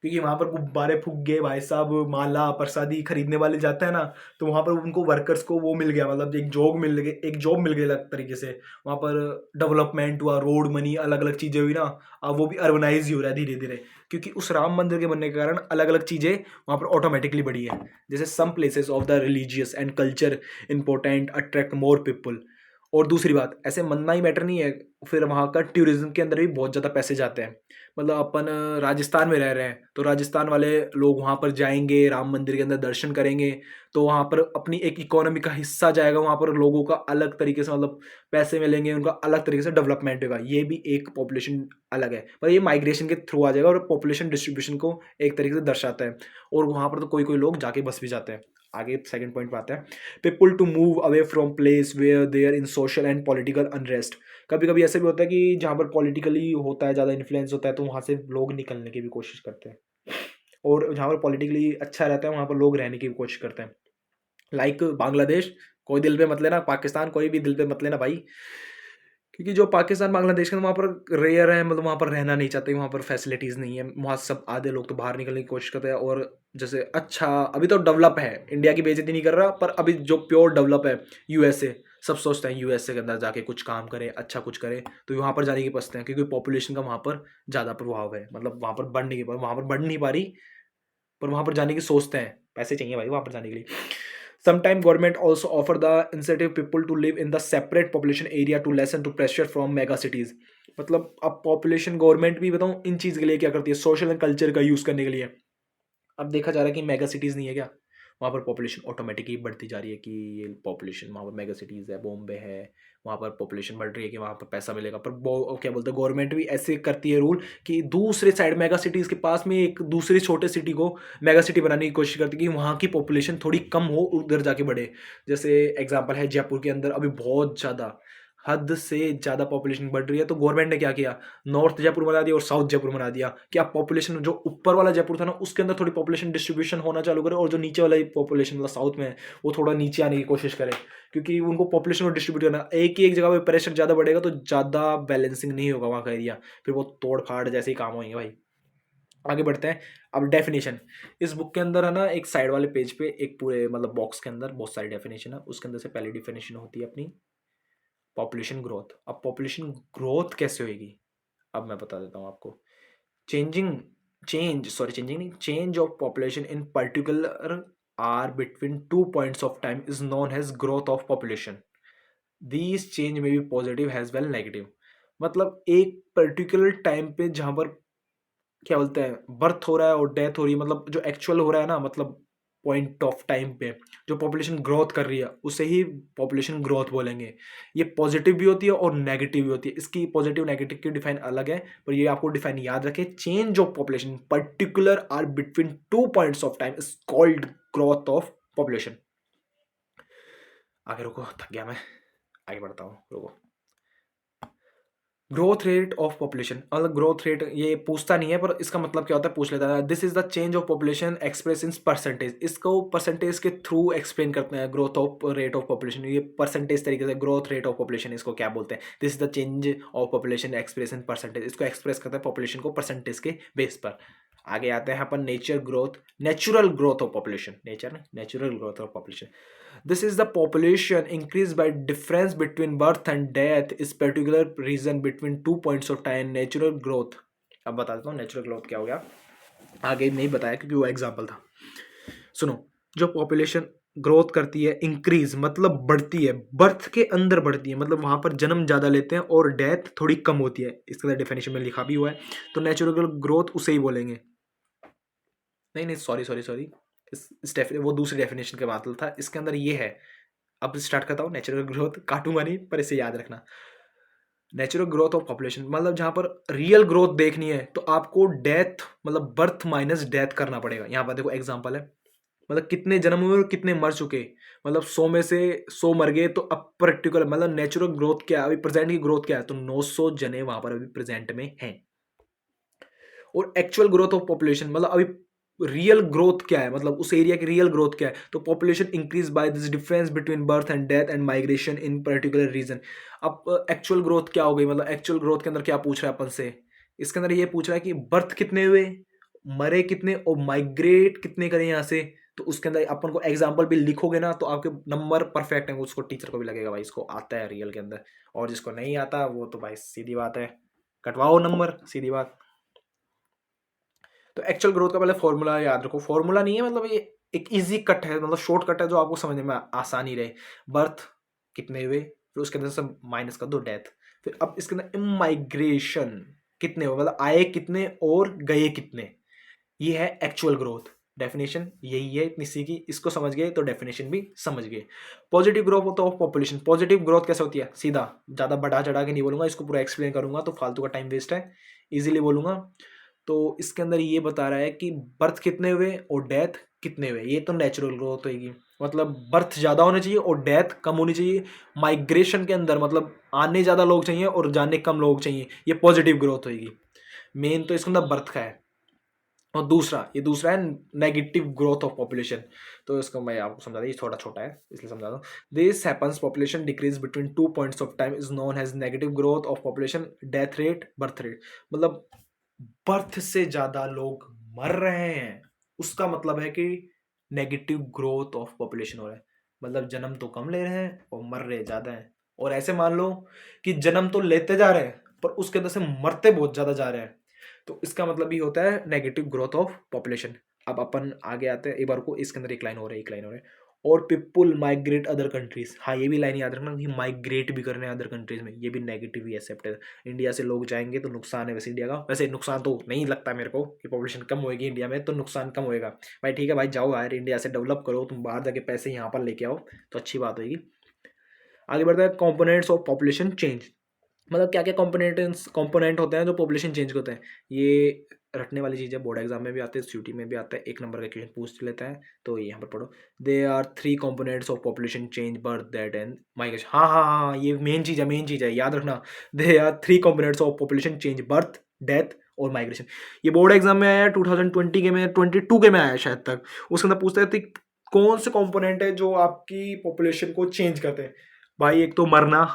A: क्योंकि वहाँ पर गुब्बारे फूक गए भाई साहब, माला प्रसादी खरीदने वाले जाते हैं ना, तो वहाँ पर उनको वर्कर्स को वो मिल गया, मतलब एक जॉब मिल गई अलग तरीके से। वहाँ पर डेवलपमेंट हुआ, रोड बनी, अलग अलग चीज़ें हुई ना। अब वो भी अर्बनाइज ही हो रहा है धीरे धीरे, क्योंकि उस राम मंदिर के बनने के कारण अलग अलग चीज़ें वहाँ पर ऑटोमेटिकली बढ़ी है। जैसे some places of the religious and culture important attract more people. और दूसरी बात, ऐसे मनना ही मैटर नहीं है, फिर वहाँ का टूरिज्म के अंदर भी बहुत ज़्यादा पैसे जाते हैं। मतलब अपन राजस्थान में रह रहे हैं, तो राजस्थान वाले लोग वहाँ पर जाएंगे, राम मंदिर के अंदर दर्शन करेंगे, तो वहाँ पर अपनी एक इकोनॉमी का हिस्सा जाएगा, वहाँ पर लोगों का अलग तरीके से मतलब पैसे मिलेंगे, उनका अलग तरीके से डेवलपमेंट होगा। ये भी एक पॉपुलेशन अलग है, पर ये माइग्रेशन के थ्रू आ जाएगा और पॉपुलेशन डिस्ट्रीब्यूशन को एक तरीके से दर्शाता है। और वहाँ पर तो कोई कोई लोग जाके बस भी जाते हैं। आगे सेकंड पॉइंट पे आते हैं, people to move away from place where there in social and political unrest. कभी कभी ऐसे भी होता है कि जहाँ पर पॉलिटिकली होता है, ज़्यादा इन्फ्लुएंस होता है, तो वहाँ से लोग निकलने की भी कोशिश करते हैं। और जहाँ पर पॉलिटिकली अच्छा रहता है वहाँ पर लोग रहने की भी कोशिश करते हैं। लाइक बांग्लादेश, कोई दिल पे मत लेना, पाकिस्तान कोई भी दिल पे मत लेना भाई, क्योंकि जो पाकिस्तान बांग्लादेश के वहाँ पर रेयर है, मतलब वहाँ पर रहना नहीं चाहते, वहाँ पर फैसिलिटीज़ नहीं है, वहाँ सब आधे लोग तो बाहर निकलने की कोशिश करते हैं। और जैसे अच्छा अभी तो डेवलप है, इंडिया की बेइज्जती नहीं कर रहा, पर अभी जो प्योर डेवलप है USA, सब सोचते हैं USA के अंदर जाके कुछ काम करें, अच्छा कुछ करें, तो वहाँ पर जाने की पसते हैं क्योंकि पॉपुलेशन का वहाँ पर ज़्यादा प्रभाव है, मतलब वहाँ पर बढ़ नहीं पा रही, पर वहाँ पर जाने की सोचते हैं, पैसे चाहिए भाई वहाँ पर जाने के लिए। Sometime government also offer the incentive people to live in the separate population area to lessen to pressure from mega cities। मतलब अब पॉपुलेशन गवर्नमेंट भी बताऊँ इन चीज़ के लिए क्या करती है, सोशल एंड कल्चर का यूज़ करने के लिए। अब देखा जा रहा है कि मेगा सिटीज़ नहीं है क्या, वहाँ पर पॉपुलेशन ऑटोमेटिकली बढ़ती जा रही है, कि ये पॉपुलेशन वहाँ पर मेगा सिटीज़ है, बॉम्बे है, वहाँ पर पॉपुलेशन बढ़ रही है कि वहाँ पर पैसा मिलेगा। पर क्या बोलते हैं, गवर्नमेंट भी ऐसे करती है रूल कि दूसरे साइड मेगा सिटीज़ के पास में एक दूसरी छोटे सिटी को मेगा सिटी बनाने की कोशिश करती है कि वहाँ की पॉपुलेशन थोड़ी कम हो, उधर जाके बढ़े। जैसे एग्जाम्पल है जयपुर के अंदर अभी बहुत ज़्यादा, हद से ज़्यादा पॉपुलेशन बढ़ रही है, तो गवर्नमेंट ने क्या किया, नॉर्थ जयपुर बना दिया और साउथ जयपुर बना दिया, कि आप पॉपुलेशन जो ऊपर वाला जयपुर था ना उसके अंदर थोड़ी पॉपुलेशन डिस्ट्रीब्यूशन होना चालू करे, और जो नीचे वाला पॉपुलेशन मतलब साउथ में है वो थोड़ा नीचे आने की कोशिश करे, क्योंकि उनको पॉपुलेशन को डिस्ट्रीब्यूट करना, एक ही एक जगह पे प्रेशर ज़्यादा बढ़ेगा तो ज़्यादा बैलेंसिंग नहीं होगा वहाँ का एरिया, फिर वो तोड़ फाड़ जैसे ही काम होंगे भाई। आगे बढ़ते हैं। अब डेफिनेशन, इस बुक के अंदर है ना, एक साइड वाले पेज पे एक पूरे मतलब बॉक्स के अंदर बहुत सारी डेफिनेशन है, उसके अंदर से पहली डेफिनेशन होती है अपनी पॉपुलेशन ग्रोथ। अब पॉपुलेशन ग्रोथ कैसे होएगी, अब मैं बता देता हूँ आपको। Change of population in particular or between 2 points of time is known as growth of population. These change may be positive as well negative. मतलब एक पर्टिकुलर टाइम पे जहाँ पर क्या बोलते हैं बर्थ हो रहा है और डेथ हो रही है, मतलब जो एक्चुअल हो रहा है ना, मतलब पॉइंट ऑफ टाइम पे जो पॉपुलेशन ग्रोथ कर रही है उसे ही पॉपुलेशन ग्रोथ बोलेंगे। ये पॉजिटिव भी होती है और नेगेटिव भी होती है, इसकी पॉजिटिव नेगेटिव की डिफाइन अलग है, पर ये आपको डिफाइन याद रखें। Change of population particular or between 2 points of time is called growth of population. आगे रुको, थक गया मैं, आगे बढ़ता हूँ, रुको। ग्रोथ रेट ऑफ पॉपुलेशन, मतलब ग्रोथ रेट ये पूछता नहीं है, पर इसका मतलब क्या होता है पूछ लेता है। This is the change of population express in percentage, इसको परसेंटेज के थ्रू एक्सप्लेन करते हैं। Growth of rate of population ये परसेंटेज तरीके से, ग्रोथ रेट ऑफ पॉपुलेशन इसको क्या बोलते हैं, this is the change of population express in percentage, इसको एक्सप्रेस करते हैं पॉपुलेशन को परसेंटेज के बेस पर। आगे आते हैं अपन natural growth of population, natural growth of population. This is the population increase by difference between birth and death is particular region between 2 points of time natural growth. अब बता देता हूँ नेचुरल ग्रोथ क्या हो गया, आगे नहीं बताया क्योंकि वो एग्जाम्पल था। सुनो, जो पॉपुलेशन ग्रोथ करती है, इंक्रीज मतलब बढ़ती है, बर्थ के अंदर बढ़ती है, मतलब वहां पर जन्म ज्यादा लेते हैं, और डेथ थोड़ी कम होती है, इसके अंदर डेफिनेशन में लिखा भी हुआ है। तो नेचुरल ग्रोथ उसे ही बोलेंगे। नहीं, सॉरी, वो दूसरी डेफिनेशन के बात था, इसके अंदर ये है। अब स्टार्ट करता हूँ। नेचुरल ग्रोथ काटूंगा नहीं, पर इसे याद रखना। नेचुरल ग्रोथ ऑफ पॉपुलेशन मतलब जहां पर रियल ग्रोथ देखनी है तो आपको डेथ मतलब बर्थ माइनस डेथ करना पड़ेगा। यहाँ पर देखो एग्जांपल है, मतलब कितने जन्म हुए और कितने मर चुके, मतलब 100 में से 100 मर गए, तो अब प्रैक्टिकल मतलब नेचुरल ग्रोथ क्या है, अभी प्रेजेंट की ग्रोथ क्या है, तो 900 जने वहां पर अभी प्रेजेंट में हैं। और एक्चुअल ग्रोथ ऑफ पॉपुलेशन मतलब अभी रियल ग्रोथ क्या है, मतलब उस एरिया की रियल ग्रोथ क्या है, तो population increase by this difference between birth and death and migration in particular region. अब एक्चुअल ग्रोथ क्या हो गई, मतलब एक्चुअल ग्रोथ के अंदर क्या पूछ रहा है अपन से, इसके अंदर ये पूछ रहा है कि बर्थ कितने हुए, मरे कितने, और माइग्रेट कितने करें यहाँ से। तो उसके अंदर अपन को एग्जाम्पल भी लिखोगे ना तो आपके नंबर परफेक्ट है, उसको टीचर को भी लगेगा भाई इसको आता है रियल के अंदर। और जिसको नहीं आता वो तो भाई सीधी बात है, कटवाओ नंबर, सीधी बात। तो एक्चुअल ग्रोथ का पहले फॉर्मूला याद रखो, फॉर्मूला नहीं है, मतलब ये एक इजी कट है, मतलब शॉर्ट कट है जो आपको समझने में आसानी रहे। बर्थ कितने हुए, फिर उसके अंदर से माइनस कर दो डेथ, फिर अब इसके अंदर इमाइग्रेशन कितने हुए, मतलब आए कितने और गए कितने, ये है एक्चुअल ग्रोथ। डेफिनेशन यही है, इतनी सी की, इसको समझ गए तो डेफिनेशन भी समझ गए। पॉजिटिव ग्रोथ होता है ऑफ पॉपुलेशन। पॉजिटिव ग्रोथ कैसे होती है, सीधा, ज्यादा बढ़ा चढ़ा के नहीं बोलूंगा, इसको पूरा एक्सप्लेन करूंगा तो फालतू का टाइम वेस्ट है, इजीली बोलूंगा। तो इसके अंदर ये बता रहा है कि बर्थ कितने हुए और डेथ कितने हुए, ये तो नेचुरल ग्रोथ होगी, मतलब बर्थ ज़्यादा होने चाहिए और डेथ कम होनी चाहिए। माइग्रेशन के अंदर मतलब आने ज़्यादा लोग चाहिए और जाने कम लोग चाहिए, ये पॉजिटिव ग्रोथ होगी। मेन तो इसके अंदर बर्थ का है। और दूसरा है नेगेटिव ग्रोथ ऑफ पॉपुलेशन। तो इसको मैं आपको समझा दूँ, ये थोड़ा छोटा है इसलिए समझा दूँ। This happens population decrease between 2 points of time is known as negative growth of population, death rate, birth rate. मतलब बर्थ से ज्यादा लोग मर रहे हैं, उसका मतलब है कि नेगेटिव ग्रोथ ऑफ पॉपुलेशन हो रहा है, मतलब जन्म तो कम ले रहे हैं और मर रहे ज्यादा हैं। और ऐसे मान लो कि जन्म तो लेते जा रहे हैं पर उसके अंदर से मरते बहुत ज्यादा जा रहे हैं, तो इसका मतलब ये होता है नेगेटिव ग्रोथ ऑफ पॉपुलेशन। अब अपन आगे आते हैं, एक बार को इसके अंदर एक लाइन हो रहा है, एक लाइन हो रहा है। और पीपुल माइग्रेट अदर कंट्रीज, हाँ ये भी लाइन याद रखना कि माइग्रेट भी कर रहे हैं अदर कंट्रीज में, ये भी नेगेटिव ही एक्सेप्ट है। इंडिया से लोग जाएंगे तो नुकसान है वैसे इंडिया का, वैसे नुकसान तो नहीं लगता मेरे को कि पॉपुलेशन कम होएगी इंडिया में तो नुकसान कम होएगा। भाई ठीक है भाई, जाओ यार इंडिया से डेवलप करो, तुम बाहर जाके पैसे यहाँ पर लेके आओ तो अच्छी बात होगी। आगे बढ़ता है कंपोनेंट्स ऑफ पॉपुलेशन चेंज, मतलब क्या क्या कंपोनेंट होते हैं जो पॉपुलेशन चेंज होते हैं। ये रटने वाली चीज़ है, बोर्ड एग्जाम में भी आते हैं, सीयूटी में भी आता है, एक नंबर का क्वेश्चन पूछ लेता है, तो यहाँ पर पढ़ो। They are 3 components of population change, birth, death and migration. हाँ, ये मेन चीज़ है, याद रखना। They are 3 components of population change, birth, death और माइग्रेशन। ये बोर्ड एग्जाम में आया 2020 के में, 22 के में आया शायद तक। उसके अंदर पूछते हैं कौन से कंपोनेंट है जो आपकी पॉपुलेशन को चेंज करते हैं। भाई एक तो मरना,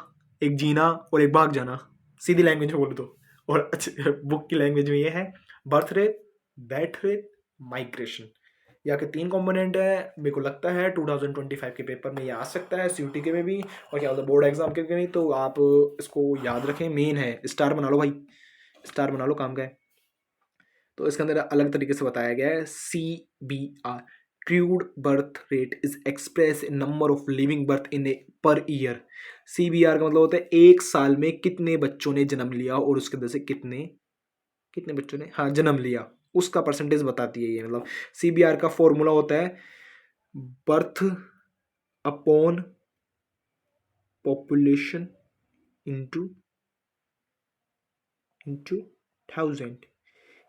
A: एक जीना और एक भाग जाना, सीधी लैंग्वेज में बोलो तो। और अच्छे बुक की लैंग्वेज में ये है birth rate, death rate, migration. या के 3 कंपोनेंट है। मेरे को लगता है 2025 के पेपर में ये आ सकता है, सीयूटी के में भी और क्या बोलते हैं बोर्ड एग्जाम के भी, तो आप इसको याद रखें, मेन है, स्टार बना लो भाई, स्टार बना लो, काम का है। तो इसके अंदर अलग तरीके से बताया गया है, CBR, crude birth rate is express in number of living birth in A per year. CBR का मतलब होता है एक साल में कितने बच्चों ने जन्म लिया और उसके अंदर से कितने कितने बच्चों ने हाँ जन्म लिया, उसका परसेंटेज बताती है ये। मतलब CBR का फॉर्मूला होता है birth upon population into into 1000।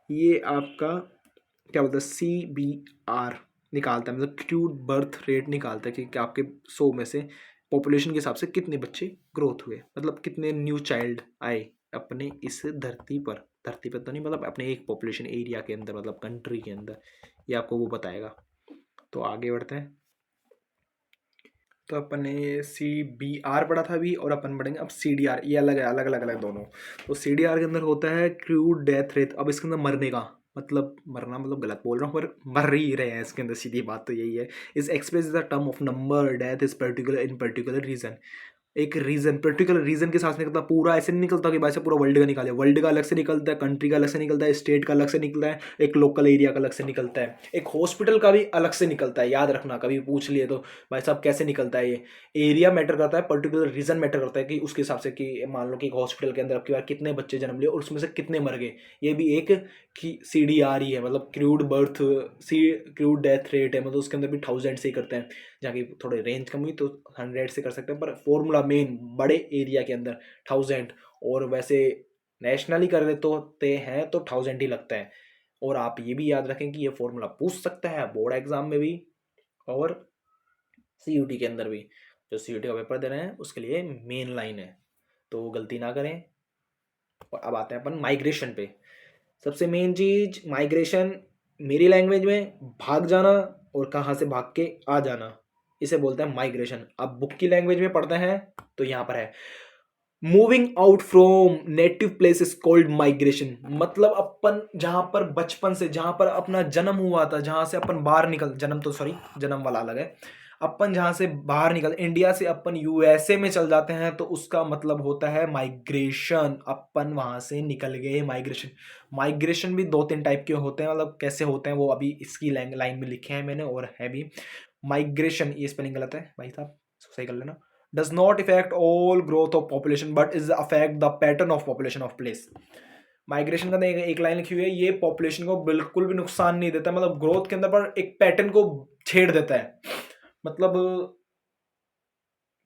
A: ये आपका क्या बोलता है CBR निकालता है, मतलब क्रूड बर्थ रेट निकालता है कि आपके 100 में से पॉपुलेशन के हिसाब से कितने बच्चे ग्रोथ हुए, मतलब कितने न्यू चाइल्ड आए अपने इस धरती पर तो नहीं, मतलब अपने एक पॉपुलेशन एरिया के अंदर, मतलब कंट्री के अंदर, ये आपको वो बताएगा। तो आगे बढ़ते हैं। तो अपन ने CBR पढ़ा था अभी, और अपन पढ़ेंगे अब CDR, ये अलग है, अलग अलग अलग दोनों। तो CDR के अंदर होता है क्रूड डेथ रेट। अब इसके अंदर मरने का, मतलब मरना मतलब गलत बोल रहा हूँ, पर मर ही रहे हैं इसके अंदर, सीधी बात तो यही है। इस express the term of number death is particular in particular region. एक रीजन, पर्टिकुलर रीजन के साथ निकलता, पूरा ऐसे नहीं निकलता कि भाई से पूरा वर्ल्ड का निकाले। वर्ल्ड का अलग से निकलता है, कंट्री का अलग से निकलता है, स्टेट का अलग से निकलता है, एक लोकल एरिया का अलग से निकलता है, एक हॉस्पिटल का भी अलग से निकलता है। याद रखना, कभी पूछ लिए तो भाई साहब कैसे निकलता है ये। एरिया मैटर करता है, पर्टिकुलर रीजन मैटर करता है कि उसके हिसाब से कि मान लो कि एक हॉस्पिटल के अंदर आपकी बार कितने बच्चे जन्म लिए और उसमें से कितने मर गए। ये भी एक कि CDR ही है, मतलब क्रूड बर्थ सी क्रूड डेथ रेट है, मतलब उसके अंदर भी 1000 से ही करते हैं। जहाँ की थोड़े रेंज कम हुई तो 100 से कर सकते हैं, पर फॉर्मूला मेन बड़े एरिया के अंदर 1000, और वैसे नेशनली कर देते होते हैं तो 1000 ही लगता है। और आप ये भी याद रखें कि ये फॉर्मूला पूछ सकता है बोर्ड एग्जाम में भी और CUT के अंदर भी। जो CUT का पेपर दे रहे हैं उसके लिए मेन लाइन है, तो गलती ना करें। और अब आते हैं अपन माइग्रेशन पे। सबसे मेन चीज माइग्रेशन, मेरी लैंग्वेज में भाग जाना और कहाँ से भाग के आ जाना, इसे बोलते हैं माइग्रेशन। अब बुक की लैंग्वेज में पढ़ते हैं तो यहाँ पर है moving out from native place is called migration. मतलब अपन जहां पर बचपन से, जहां पर अपना जन्म हुआ था, जहां से अपन बाहर निकल, जन्म तो सॉरी जन्म वाला अलग है, अपन जहां से बाहर निकल, इंडिया से अपन USA में चल जाते हैं तो उसका मतलब होता है माइग्रेशन। अपन वहां से निकल गए, माइग्रेशन। माइग्रेशन भी 2-3 टाइप के होते हैं, मतलब कैसे होते हैं वो अभी इसकी लाइन में लिखे हैं मैंने, और है भी। माइग्रेशन, ये स्पेलिंग गलत है भाई साहब, सही कर लेना। Does not effect all growth of population but is affect the pattern of population of place. Migration का एक लाइन लिखी हुई है, ये पॉपुलेशन को बिल्कुल भी नुकसान नहीं देता, मतलब ग्रोथ के अंदर पर एक पैटर्न को छेड़ देता है। मतलब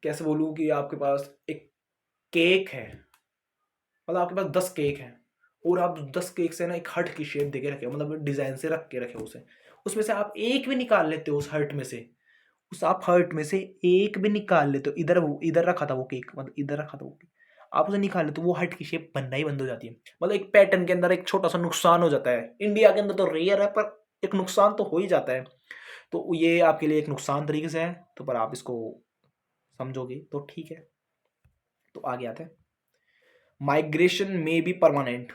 A: कैसे बोलूं कि आपके पास एक केक है, मतलब आपके पास 10 केक हैं और आप 10 केक से ना एक हर्ट की शेप देके रखे हो, मतलब डिजाइन से रख के रखे हो उसे, उसमें से आप एक भी निकाल लेते हो उस हर्ट में से, उस आप हर्ट में से एक भी निकाल लेते हो, इधर रखा था वो केक, मतलब इधर रखा था वो केक, आप उसे निकाल लेते हो, वो हर्ट की शेप बनना ही बंद हो जाती है। मतलब एक पैटर्न के अंदर एक छोटा सा नुकसान हो जाता है। इंडिया के अंदर तो रेयर है पर एक नुकसान तो हो ही जाता है। तो ये आपके लिए एक नुकसान तरीके से है, तो पर आप इसको समझोगे तो ठीक है। तो आगे आते हैं, माइग्रेशन में बी परमानेंट।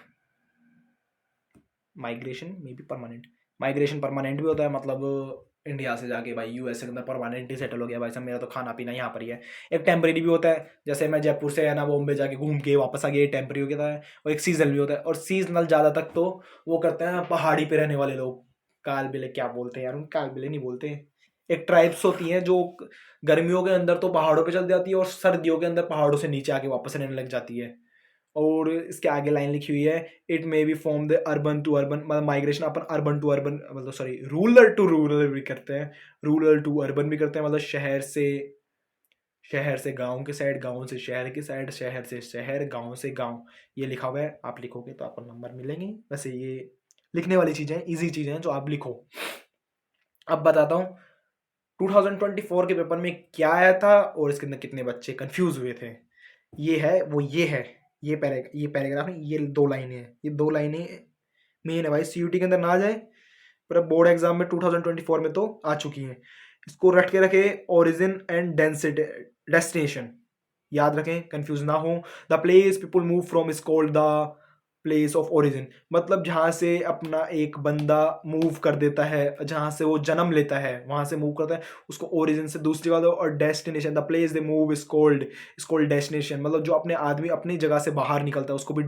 A: माइग्रेशन में बी परमानेंट, माइग्रेशन परमानेंट भी होता है, मतलब इंडिया से जाके भाई USA के अंदर परमानेंट ही सेटल हो गया भाई साहब, मेरा तो खाना पीना यहाँ पर ही है। एक टेम्परेरी भी होता है, जैसे मैं जयपुर से है ना बॉम्बे जाके घूम के वापस आ गया, ये टेम्परेरी होता है। और एक सीजनल भी होता है, और सीजनल ज़्यादा तक तो वो करते हैं पहाड़ी पे रहने वाले लोग, कालबेले क्या बोलते हैं यार, उन कालबेले नहीं बोलते, एक ट्राइब्स होती हैं जो गर्मियों के अंदर तो पहाड़ों पे चल जाती है और सर्दियों के अंदर पहाड़ों से नीचे आके वापस रहने लग जाती है। और इसके आगे लाइन लिखी हुई है, it may be from the urban to urban, मतलब माइग्रेशन अपन अर्बन टू अर्बन, मतलब सॉरी रूरल टू रूरल भी करते हैं, रूरल टू अर्बन भी करते हैं, मतलब शहर से गांव के साइड, गांव से शहर के साइड, शहर से शहर, गांव से गांव। ये लिखा हुआ है, आप लिखोगे तो आपको नंबर मिलेंगे। वैसे ये लिखने वाली चीज़ें हैं, ईजी चीज़ें हैं जो आप लिखो। अब बताता हूँ 2024 के पेपर में क्या आया था और इसके अंदर कितने बच्चे कंफ्यूज हुए थे। ये है वो, ये है, ये पैराग्राफ है, ये 2 लाइनें हैं, ये 2 लाइनें मेन है भाई, CUT के अंदर ना आ जाए पर बोर्ड एग्जाम में 2024 में तो आ चुकी हैं। इसको रट के रखे, ओरिजिन एंड डेंसिटी डेस्टिनेशन, याद रखें, कंफ्यूज ना हो। The place people move from is called the place of origin, मतलब जहाँ से अपना एक बंदा मूव कर देता है, जहाँ से वो जन्म लेता है वहाँ से मूव करता है, उसको ओरिजिन से दूसरी जगह दो। और destination, the place they move is called destination, मतलब जो अपने आदमी अपनी जगह से बाहर निकलता है उसको भी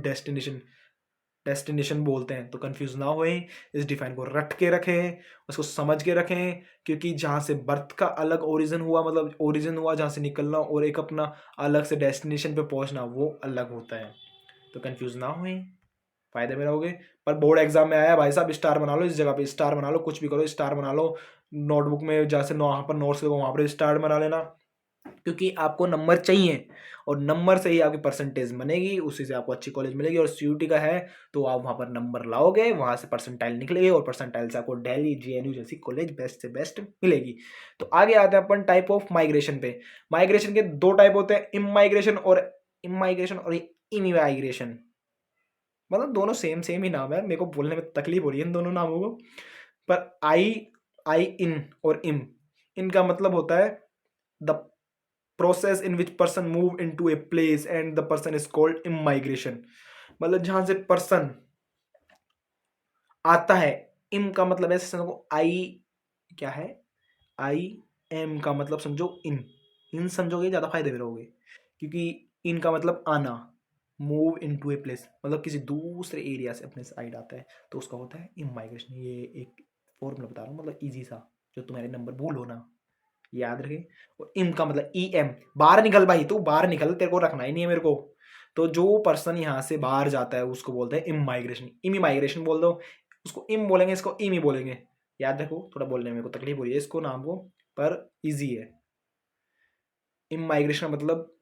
A: डेस्टिनेशन बोलते हैं। तो कंफ्यूज ना होए, इस डिफाइन को रट के रखें, उसको समझ के रखें, क्योंकि जहाँ से बर्थ का अलग ओरिजिन हुआ, मतलब ओरिजिन हुआ जहाँ से निकलना, और एक अपना अलग से डेस्टिनेशन पे पहुँचना, वो अलग होता है। तो कंफ्यूज ना होए, फायदे में रहोगे। पर बोर्ड एग्जाम में आया भाई साहब, स्टार बना लो, इस जगह पे स्टार बना लो, कुछ भी करो स्टार बना लो, नोटबुक में जैसे वहाँ पर नोट्स लगो वहाँ पर स्टार बना लेना, क्योंकि आपको नंबर चाहिए और नंबर से ही आपकी परसेंटेज बनेगी, उसी से आपको अच्छी कॉलेज मिलेगी। और CUT का है तो आप वहाँ पर नंबर लाओगे, वहाँ से परसेंटाइल निकलेगी और परसेंटाइल से आपको दिल्ली JNU जैसी कॉलेज बेस्ट से बेस्ट मिलेगी। तो आगे आते हैं अपन टाइप ऑफ माइग्रेशन पे। माइग्रेशन के 2 टाइप होते हैं, इमाइग्रेशन और इमिग्रेशन, मतलब दोनों सेम सेम ही नाम है, मेरे को बोलने में तकलीफ हो रही है इन दोनों नामों को। पर आई इन और इनका मतलब होता है the process in which person move into a place and the person is called immigration. मतलब जहां से पर्सन आता है। इम का मतलब ऐसे समझो, आई क्या है, आई एम का मतलब समझो इन, इन समझोगे ज़्यादा फायदे में रहोगे, क्योंकि इन का मतलब आना, move into a place, मतलब किसी दूसरे एरिया से अपने साइड आता है, तो उसका होता है इम माइग्रेशन। ये एक फॉर्मूला बता रहा हूँ, मतलब ईजी सा, जो तुम्हारे नंबर भूलो ना, याद रखे। और इम का मतलब ई एम, बाहर निकल भाई, तू बाहर निकल, तेरे को रखना ही नहीं है मेरे को। तो जो पर्सन यहाँ से बाहर जाता है उसको बोलते हैं इम माइग्रेशन, इमी माइग्रेशन बोल दो, उसको इम बोलेंगे, इसको इमी बोलेंगे। याद रखो, थोड़ा बोलने में मेरे को तकलीफ हो रही है इसको नाम को, पर इजी है। इम माइग्रेशन मतलब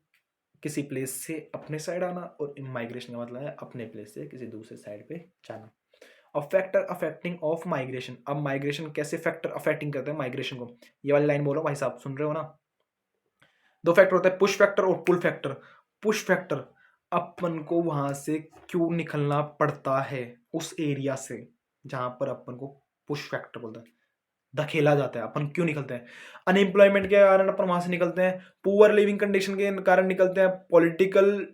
A: किसी प्लेस से अपने साइड आना, और इन माइग्रेशन का मतलब है अपने प्लेस से किसी दूसरे साइड पे जाना। अब फैक्टर अफेक्टिंग ऑफ माइग्रेशन, अब माइग्रेशन कैसे फैक्टर अफेक्टिंग करते हैं माइग्रेशन को, ये वाली लाइन बोल रहा हूँ भाई साहब, सुन रहे हो ना। दो फैक्टर होते हैं, पुश फैक्टर और पुल फैक्टर। पुश फैक्टर, अपन को वहां से क्यों निकलना पड़ता है, उस एरिया से जहां पर अपन को पुश फैक्टर बोलता है, धकेला जाता है, अपन क्यों निकलते हैं। अनएम्प्लॉयमेंट के कारण अपन वहां से निकलते हैं, पुअर लिविंग कंडीशन के कारण निकलते हैं, पॉलिटिकल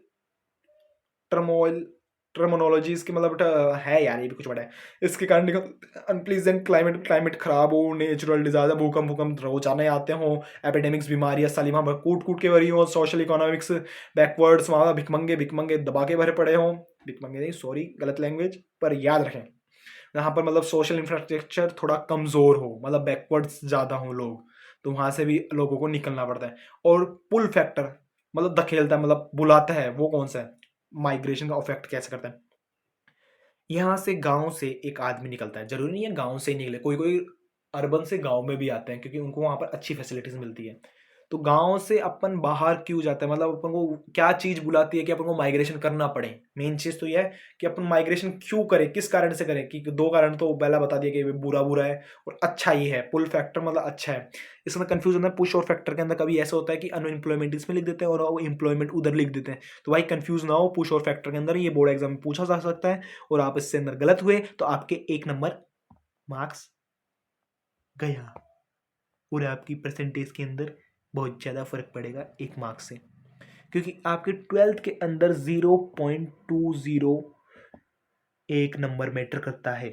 A: टर्मोइल, टर्मिनोलॉजी इसकी मतलब है यार, ये भी कुछ बड़ा है, इसके कारण निकल, अनप्लीजेंट क्लाइमेट, क्लाइमेट खराब हो, नेचुरल डिजास्टर, भूकंप, भूकंप रोजाना आते हों, एपिडेमिक्स, बीमारियां साली वहाँ कूट कूट के भरी हो, सोशल इकोनॉमिक्स बैकवर्ड्स, वहाँ भिकमंगे भिकमंगे दबा के भरे पड़े हों, भिकमंगे नहीं सॉरी गलत लैंग्वेज, पर याद रखें यहाँ पर मतलब सोशल इंफ्रास्ट्रक्चर थोड़ा कमज़ोर हो, मतलब बैकवर्ड्स ज़्यादा हों लोग, तो वहाँ से भी लोगों को निकलना पड़ता है। और पुल फैक्टर मतलब धकेलता है, मतलब बुलाता है, वो कौन सा है, माइग्रेशन का इफेक्ट कैसे करता है। यहाँ से गांव से एक आदमी निकलता है, जरूरी नहीं है गांव से ही निकले, कोई कोई अर्बन से गांव में भी आते हैं, क्योंकि उनको वहाँ पर अच्छी फैसिलिटीज मिलती है। तो गांव से अपन बाहर क्यों जाते हैं, मतलब अपन को क्या चीज बुलाती है कि अपन को माइग्रेशन करना पड़े। मेन चीज तो यह है कि अपन माइग्रेशन क्यों करें, किस कारण से करें, कि दो कारण तो पहला बता दिया कि बुरा बुरा है और अच्छा ही है। पुल फैक्टर मतलब अच्छा है, इसमें कंफ्यूज होता है। पुश और फैक्टर के अंदर कभी ऐसा होता है कि अनएम्प्लॉयमेंट इसमें लिख देते हैं और एम्प्लॉयमेंट उधर लिख देते हैं, तो भाई कंफ्यूज ना हो, पुश और फैक्टर के अंदर ये बोर्ड एग्जाम में पूछा जा सकता है, और आप इससे अंदर गलत हुए तो आपके एक नंबर मार्क्स गया, और आपकी परसेंटेज के अंदर बहुत ज़्यादा फर्क पड़ेगा एक मार्क्स से, क्योंकि आपके 12th के अंदर 0.20 एक नंबर मैटर करता है।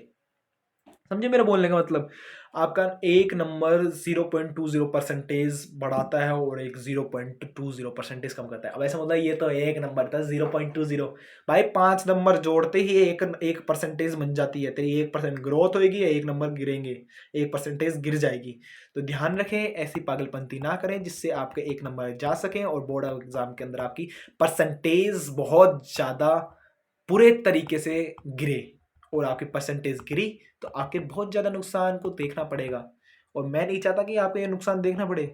A: समझे मेरा बोलने का मतलब, आपका एक नंबर 0.20 परसेंटेज बढ़ाता है और एक 0.20 परसेंटेज कम करता है। अब ऐसा मतलब ये तो एक नंबर था 0.20, भाई 5 नंबर जोड़ते ही एक एक परसेंटेज बन जाती है, तेरी 1% ग्रोथ होगी, एक नंबर गिरेंगे, 1% गिर जाएगी। तो ध्यान रखें, ऐसी पागलपंती ना करें जिससे आपके एक नंबर जा सकें और बोर्ड एग्जाम के अंदर आपकी परसेंटेज बहुत ज़्यादा बुरे तरीके से गिरे, और आपकी परसेंटेज गिरी तो आपके बहुत ज़्यादा नुकसान को देखना पड़ेगा। और मैं नहीं चाहता कि आपको ये नुकसान देखना पड़े,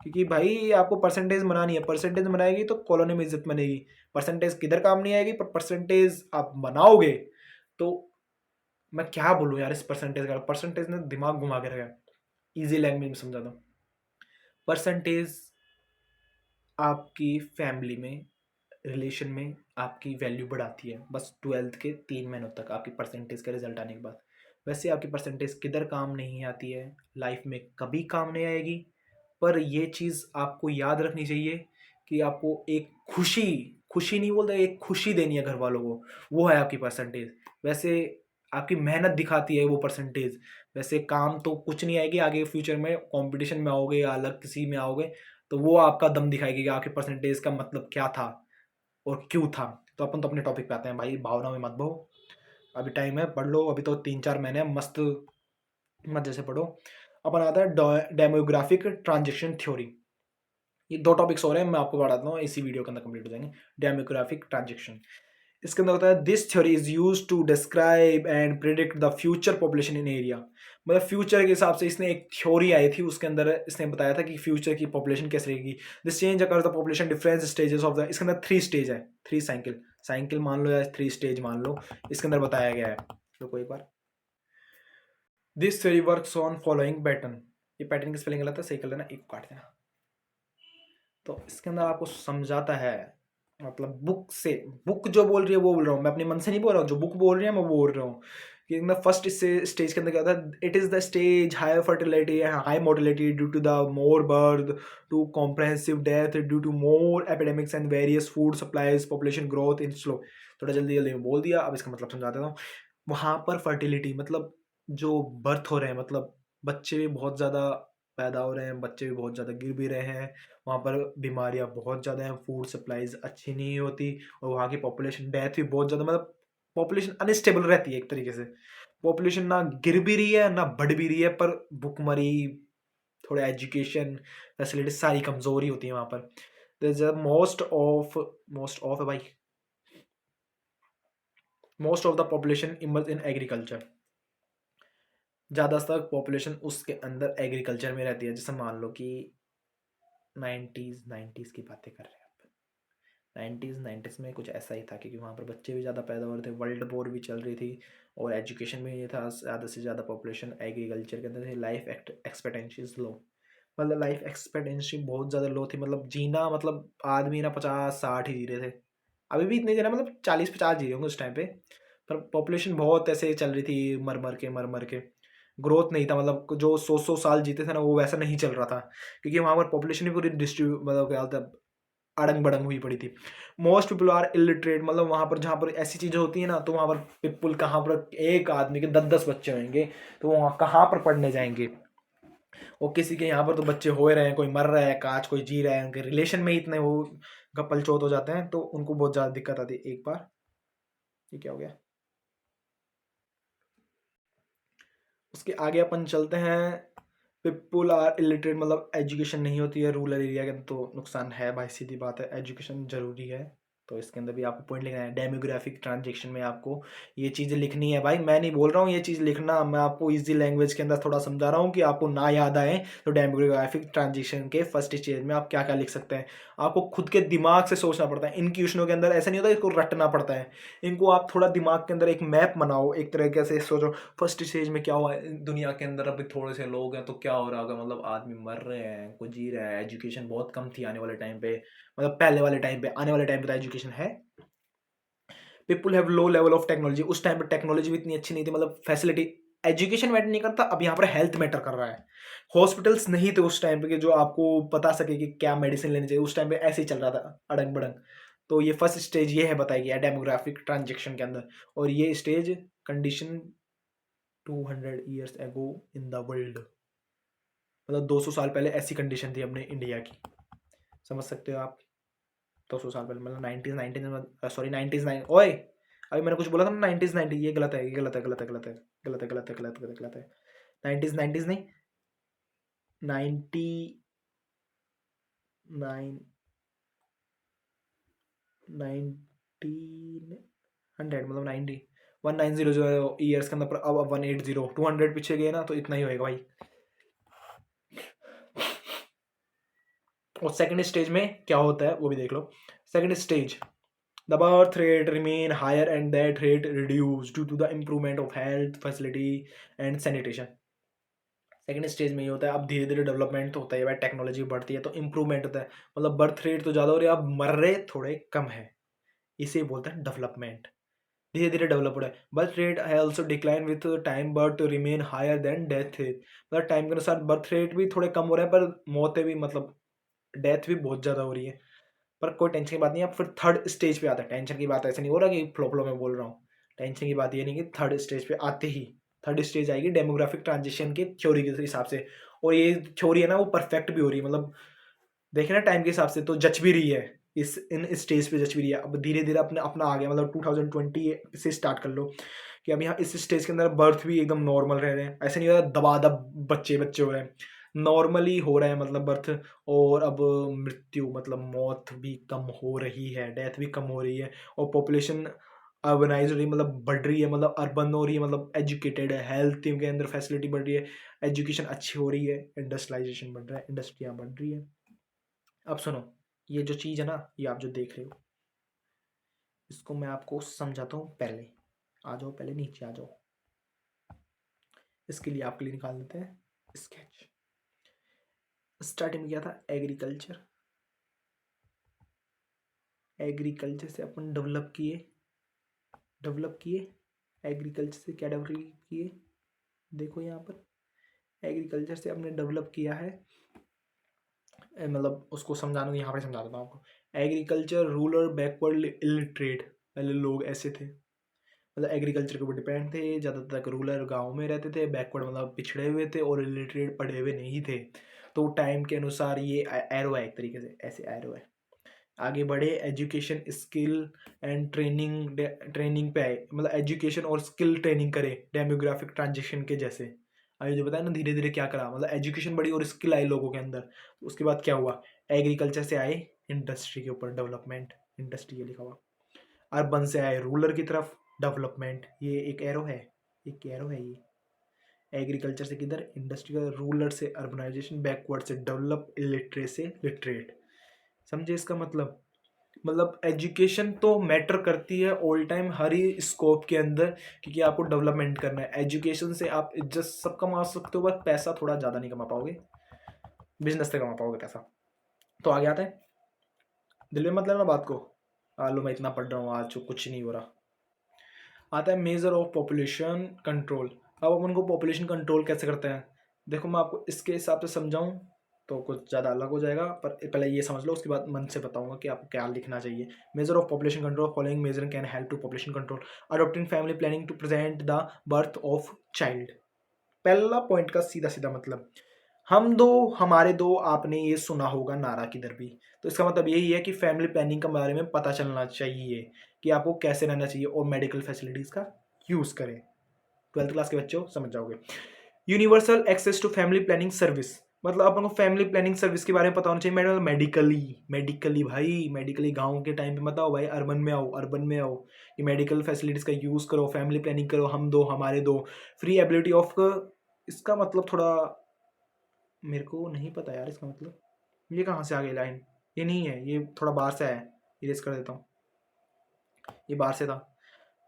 A: क्योंकि भाई आपको परसेंटेज बनानी है, परसेंटेज बनाएगी तो कॉलोनी में इज्जत बनेगी। परसेंटेज किधर काम नहीं आएगी, पर परसेंटेज आप बनाओगे तो, मैं क्या बोलूँ यार इस परसेंटेज का, परसेंटेज ने दिमाग घुमा के रखा है। ईजी लैंग्वेज में समझा दो, परसेंटेज आपकी फैमिली में, रिलेशन में आपकी वैल्यू बढ़ाती है, बस 12th के 3 महीनों तक आपकी परसेंटेज का रिजल्ट आने के बाद। वैसे आपकी परसेंटेज किधर काम नहीं आती है, लाइफ में कभी काम नहीं आएगी। पर ये चीज़ आपको याद रखनी चाहिए कि आपको एक खुशी, खुशी नहीं बोलते, एक खुशी देनी है घर वालों को, वो है आपकी परसेंटेज। वैसे आपकी मेहनत दिखाती है वो परसेंटेज, वैसे काम तो कुछ नहीं आएगी आगे फ्यूचर में, कंपटीशन में आओगे या अलग किसी में आओगे तो वो आपका दम दिखाएगी कि आपके परसेंटेज का मतलब क्या था और क्यों था। तो अपन तो अपने टॉपिक पे आते हैं भाई, भावना में मत बहो, अभी टाइम है, पढ़ लो, अभी तो 3-4 महीने मस्त मजे से पढ़ो। अपन आता है डेमोग्राफिक ट्रांजेक्शन थ्योरी। ये 2 टॉपिक्स हो रहे हैं, मैं आपको बताता हूँ, इसी वीडियो के अंदर कंप्लीट हो जाएंगे। डेमोग्राफिक ट्रांजेक्शन, इसके अंदर होता है this theory is use to describe and predict the future population in area. मतलब फ्यूचर के हिसाब से इसने एक थ्योरी आई थी, उसके अंदर इसने बताया था कि फ्यूचर की पॉपुलेशन कैसे रहेगी। This change occur the population different stages of the, इसके अंदर 3 स्टेज है, 3 साइकिल, साइकिल मान लो या 3 स्टेज मान लो, इसके अंदर बताया गया है। देखो एक बार, this theory works on following pattern, ये पैटर्न की स्पेलिंग गलत है, सही कर लेना, एक काट देना। तो इसके अंदर आपको समझाता है, मतलब बुक से, बुक जो बोल रही है वो बोल रहा हूँ मैं, अपने मन से नहीं बोल रहा हूँ, जो बुक बोल रही है मैं वो बोल रहा हूँ। कि मैं फर्स्ट इससे स्टेज के अंदर क्या होता है, it is the stage high fertility high mortality due to the more birth to comprehensive death due to more epidemics and various food supplies population growth in slow. थोड़ा जल्दी जल्दी में बोल दिया, अब इसका मतलब समझा देता हूँ। वहाँ पर फर्टिलिटी मतलब जो बर्थ हो रहे हैं, मतलब बच्चे भी बहुत ज़्यादा पैदा हो रहे हैं, बच्चे भी बहुत ज़्यादा गिर भी रहे हैं। वहाँ पर बीमारियाँ बहुत ज़्यादा हैं, फूड सप्लाईज अच्छी नहीं होती, और वहाँ की पॉपुलेशन डेथ भी बहुत ज़्यादा, मतलब पॉपुलेशन अनस्टेबल रहती है एक तरीके से। पॉपुलेशन ना गिर भी रही है ना बढ़ भी रही है, पर भुखमरी, थोड़ा एजुकेशन फैसिलिटी सारी कमज़ोरी होती है वहाँ पर। मोस्ट ऑफ भाई most of the population emerge in agriculture. ज़्यादातर पॉपुलेशन उसके अंदर एग्रीकल्चर में रहती है। जैसे मान लो कि नाइन्टीज़ की बातें कर रहे हैं आप। नाइन्टीज़ में कुछ ऐसा ही था, क्योंकि वहाँ पर बच्चे भी ज़्यादा पैदा हो रहे थे, वर्ल्ड वॉर भी चल रही थी, और एजुकेशन भी नहीं था, ज़्यादा से ज़्यादा पॉपुलेशन एग्रीकल्चर के अंदर थी। लाइफ एक्सपेक्टेंसी लो, मतलब लाइफ एक्सपेक्टेंसी बहुत ज़्यादा लो थी, मतलब जीना, मतलब आदमी ना 50-60 ही जी रहे थे। अभी भी इतने जना, मतलब 40-50 जी रहे होंगे उस टाइम पे, पर पॉपुलेशन बहुत ऐसे चल रही थी, मर मर के ग्रोथ नहीं था, मतलब जो 100-100 साल जीते थे ना, वो वैसा नहीं चल रहा था, क्योंकि वहाँ पर पॉपुलेशन भी पूरी डिस्ट्रीब्यूट, मतलब क्या होता है, अड़ंग बड़ंग हुई पड़ी थी। मोस्ट पीपल आर इलिटरेट, मतलब वहाँ पर जहाँ पर ऐसी चीज़ें होती है ना, तो वहाँ पर पीपल कहाँ पर, एक आदमी के 10-10 बच्चे होंगे, तो वहाँ कहाँ पर पढ़ने जाएंगे। और किसी के यहाँ पर तो बच्चे हो रहे हैं, कोई मर रहा है, काश कोई जी रहा है, उनके रिलेशन में ही इतने वो गप्पल चोत हो जाते हैं, तो उनको बहुत ज़्यादा दिक्कत आती है। एक बार ये क्या हो गया, उसके आगे अपन चलते हैं। पीपुल आर इलिटरेट, मतलब एजुकेशन नहीं होती है रूरल एरिया के अंदर, तो नुकसान है भाई, सीधी बात है, एजुकेशन जरूरी है। तो इसके अंदर भी आपको पॉइंट लिखना है, डेमोग्राफिक ट्रांजेक्शन में आपको ये चीज़ लिखनी है भाई। मैं नहीं बोल रहा हूँ ये चीज़ लिखना, मैं आपको इजी लैंग्वेज के अंदर थोड़ा समझा रहा हूँ कि आपको ना याद आए। तो डेमोग्राफिक ट्रांजेक्शन के फर्स्ट स्टेज में आप क्या क्या लिख सकते हैं, आपको खुद के दिमाग से सोचना पड़ता है। इन क्वेश्चनों के अंदर ऐसा नहीं होता, इसको रटना पड़ता है, इनको आप थोड़ा दिमाग के अंदर एक मैप बनाओ, एक तरीके से सोचो फर्स्ट स्टेज में क्या हुआ है दुनिया के अंदर, अभी थोड़े से लोग हैं तो क्या हो रहा होगा, मतलब आदमी मर रहे हैं, कोई जी रहा है, एजुकेशन बहुत कम थी आने वाले टाइम पे, मतलब पहले वाले टाइम पे, आने वाले टाइम पे तो एजुकेशन है। People have low level of technology, उस टाइम पे टेक्नोलॉजी भी इतनी अच्छी नहीं थी, मतलब फैसिलिटी, एजुकेशन मैटर नहीं करता, अब यहाँ पर हेल्थ मैटर कर रहा है। हॉस्पिटल्स नहीं थे उस टाइम पे कि जो आपको बता सके कि क्या मेडिसिन लेनी चाहिए, उस टाइम पे ऐसे ही चल रहा था अड़ंग बड़ंग। तो ये फर्स्ट स्टेज ये है बताई गया है डेमोग्राफिक ट्रांजेक्शन के अंदर, और ये stage condition 200 years ago in the world, मतलब 200 साल पहले ऐसी कंडीशन थी अपने इंडिया की, समझ सकते हो आप। 200 साल पहले, मतलब 1990, सॉरी 99, ओए अभी मैंने कुछ बोला था ना 1990, ये गलत है, ये गलत है, गलत है, गलत है, गलत है, गलत है, गलत है, गलत है। 90s नहीं, 99, 1900, मतलब 1900 ईयर्स के अंदर, अब 180, 200 पीछे गए ना, तो इतना ही होएगा भाई। और सेकंड स्टेज में क्या होता है वो भी देख लो। Second stage, the birth rate remain higher and that rate reduced due to the improvement of health facility and sanitation। Second stage में ये होता है, अब धीरे धीरे डेवलपमेंट होता है भाई, टेक्नोलॉजी बढ़ती है तो इंप्रूवमेंट होता है, मतलब बर्थ रेट तो ज़्यादा हो रही है, अब मर रहे थोड़े कम है, इसे बोलते हैं डेवलपमेंट। धीरे धीरे डेवलप हो रहा है। बर्थ रेट है also decline with time, but remain higher than death rate, मतलब टाइम के अनुसार बर्थ रेट भी थोड़े कम हो रहे हैं, पर मौतें भी, मतलब डेथ भी बहुत ज़्यादा हो रही है। पर कोई टेंशन की बात नहीं है, अब फिर थर्ड स्टेज पे आता है। टेंशन की बात ऐसे नहीं हो रहा कि फ्लो फ्लो में बोल रहा हूँ, टेंशन की बात ये नहीं कि थर्ड स्टेज पे आते ही, थर्ड स्टेज आएगी डेमोग्राफिक ट्रांजिशन की थ्योरी के हिसाब से, और ये थ्योरी है ना वो परफेक्ट भी हो रही है, मतलब देखे ना टाइम के हिसाब से तो जच भी रही है, इस इन स्टेज पे जच भी रही है। अब धीरे धीरे अपने अपना आ गया, मतलब 2020 से स्टार्ट कर लो कि अब यहाँ इस स्टेज के अंदर बर्थ भी एकदम नॉर्मल रह रहे हैं, ऐसे नहीं हो रहा दबा दब बच्चे बच्चे हो रहे हैं, नॉर्मली हो रहा है मतलब बर्थ। और अब मृत्यु, मतलब मौत भी कम हो रही है, डेथ भी कम हो रही है, और पॉपुलेशन अर्बनाइज हो रही है, मतलब बढ़ रही है, मतलब अर्बन हो रही है, मतलब एजुकेटेड है, हेल्थ के अंदर फैसिलिटी बढ़ रही है, एजुकेशन अच्छी हो रही है, इंडस्ट्रियलाइजेशन बढ़ रहा है, इंडस्ट्रियाँ बढ़ रही है। अब सुनो, ये जो चीज़ है ना, ये आप जो देख रहे हो, इसको मैं आपको समझाता हूँ पहले। आ जाओ पहले, नीचे आ जाओ। इसके लिए आपके लिए निकाल देते हैं स्केच। स्टार्टिंग में क्या था, एग्रीकल्चर, एग्रीकल्चर से अपन डेवलप किए, एग्रीकल्चर से क्या डेवलप किए, देखो यहाँ पर एग्रीकल्चर से हमने डेवलप किया है, मतलब उसको समझाना यहाँ पे समझा देता हूँ आपको। एग्रीकल्चर रूरल बैकवर्ड इलिटरेट, पहले लोग ऐसे थे, मतलब एग्रीकल्चर के ऊपर डिपेंड थे, ज़्यादातर रूरल गाँव में रहते थे, बैकवर्ड मतलब पिछड़े हुए थे और इलिटरेट पढ़े हुए नहीं थे। तो टाइम के अनुसार ये एरो है, एक तरीके से ऐसे एरो है। आगे बढ़े, एजुकेशन स्किल एंड ट्रेनिंग पे आए, मतलब एजुकेशन और स्किल ट्रेनिंग करे डेमोग्राफिक ट्रांजिशन के जैसे। अभी जो बताया ना धीरे धीरे क्या करा, मतलब एजुकेशन बढ़ी और स्किल आई लोगों के अंदर। उसके बाद क्या हुआ, एग्रीकल्चर से आए इंडस्ट्री के ऊपर डेवलपमेंट, इंडस्ट्री ये लिखा हुआ। अर्बन से आए रूरल की तरफ डेवलपमेंट, ये एक एरो है, एक एरो है ये। एग्रीकल्चर से किधर, इंडस्ट्रियल, रूरल से अर्बनाइजेशन, बैकवर्ड से डेवलप, इलिटरेट से लिटरेट। समझे इसका मतलब एजुकेशन तो मैटर करती है ऑल टाइम हर ही स्कोप के अंदर, क्योंकि आपको डेवलपमेंट करना है। एजुकेशन से आप इज्जत सब कमा सकते हो, बस पैसा थोड़ा ज़्यादा नहीं कमा पाओगे, बिजनेस से कमा पाओगे पैसा। तो आगे आता है, दिल में मतलब ना बात को, आलू मैं इतना पढ़ रहा हूँ आज कुछ नहीं हो रहा। आता है मेजर ऑफ पॉपुलेशन कंट्रोल। अब अपन को पॉपुलेशन कंट्रोल कैसे करते हैं, देखो मैं आपको इसके हिसाब से समझाऊं तो कुछ ज़्यादा अलग हो जाएगा, पर पहले ये समझ लो, उसके बाद मन से बताऊंगा कि आपको क्या लिखना चाहिए। Major of population control, following major can help to population control, adopting family planning to prevent the birth of child. पहला पॉइंट का सीधा सीधा मतलब, हम दो हमारे दो, आपने ये सुना होगा नारा किधर भी। तो इसका मतलब यही है कि फैमिली प्लानिंग के बारे में पता चलना चाहिए कि आपको कैसे रहना चाहिए, और मेडिकल फैसिलिटीज़ का यूज़ करें। 12th क्लास के बच्चों समझ जाओगे। Universal access to family planning service, मतलब अपन को फैमिली प्लानिंग सर्विस के बारे में पता होना चाहिए। मैडम मेडिकली भाई, मेडिकली गांव के टाइम पे मत आओ भाई, अर्बन में आओ कि मेडिकल फैसिलिटीज़ का यूज़ करो, फैमिली प्लानिंग करो, हम दो हमारे दो, फ्री एबिलिटी ऑफ। इसका मतलब थोड़ा मेरे को नहीं पता यार इसका मतलब, ये कहाँ से आ गई लाइन, ये नहीं है, ये थोड़ा बाहर से है, इरेज कर देता हूँ, ये बाहर से था।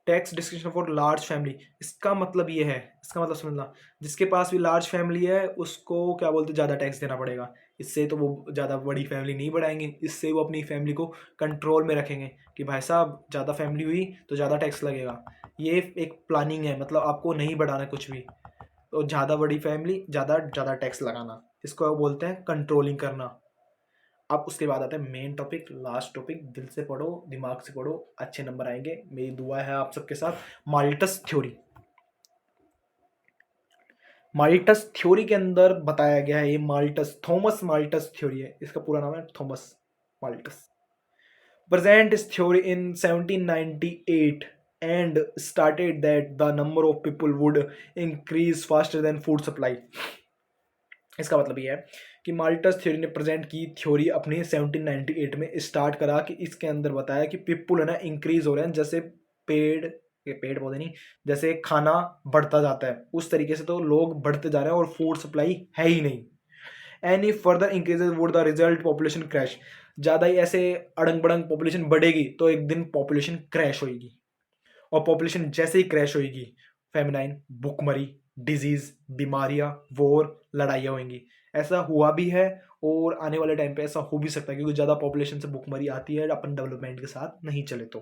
A: Tax description for large family, इसका मतलब ये है, इसका मतलब समझना, जिसके पास भी लार्ज फैमिली है उसको क्या बोलते, ज़्यादा टैक्स देना पड़ेगा। इससे तो वो ज़्यादा बड़ी फैमिली नहीं बढ़ाएंगे, इससे वो अपनी फैमिली को कंट्रोल में रखेंगे कि भाई साहब ज़्यादा फैमिली हुई तो ज़्यादा टैक्स लगेगा। ये एक प्लानिंग है, मतलब आपको नहीं बढ़ाना कुछ भी, तो ज़्यादा बड़ी फैमिली ज़्यादा ज़्यादा टैक्स लगाना, इसको बोलते हैं कंट्रोलिंग करना। अब उसके बाद आता है मेन टॉपिक, लास्ट टॉपिक, दिल से पढ़ो, दिमाग से पढ़ो, अच्छे नंबर आएंगे, मेरी दुआ है आप सबके साथ। माल्टस थ्योरी, माल्टस थ्योरी के अंदर बताया गया है, ये माल्टस, थॉमस माल्टस थ्योरी है, इसका पूरा नाम है थॉमस माल्टस। प्रेजेंट इस theory in 1798 and started that the number of people would increase faster than food supply। इसका मतलब ये है कि माल्टस थ्योरी ने प्रेजेंट की थ्योरी अपनी 1798 में स्टार्ट करा, कि इसके अंदर बताया कि पीपुल है ना इंक्रीज हो रहे हैं, जैसे पेड़ पौधे नहीं, जैसे खाना बढ़ता जाता है उस तरीके से तो लोग बढ़ते जा रहे हैं और फूड सप्लाई है ही नहीं। Any further increases would the result population crash, ज़्यादा ही ऐसे अड़ंग बड़ंग पॉपुलेशन बढ़ेगी तो एक दिन पॉपुलेशन क्रैश होगी, और पॉपुलेशन जैसे ही क्रैश होगी, फेमिनाइन, भुखमरी, डिजीज, बीमारियां, वॉर, लड़ाइयाँ होंगी। ऐसा हुआ भी है और आने वाले टाइम पे ऐसा हो भी सकता है, क्योंकि ज़्यादा पॉपुलेशन से भुखमरी आती है अपन डेवलपमेंट के साथ नहीं चले तो।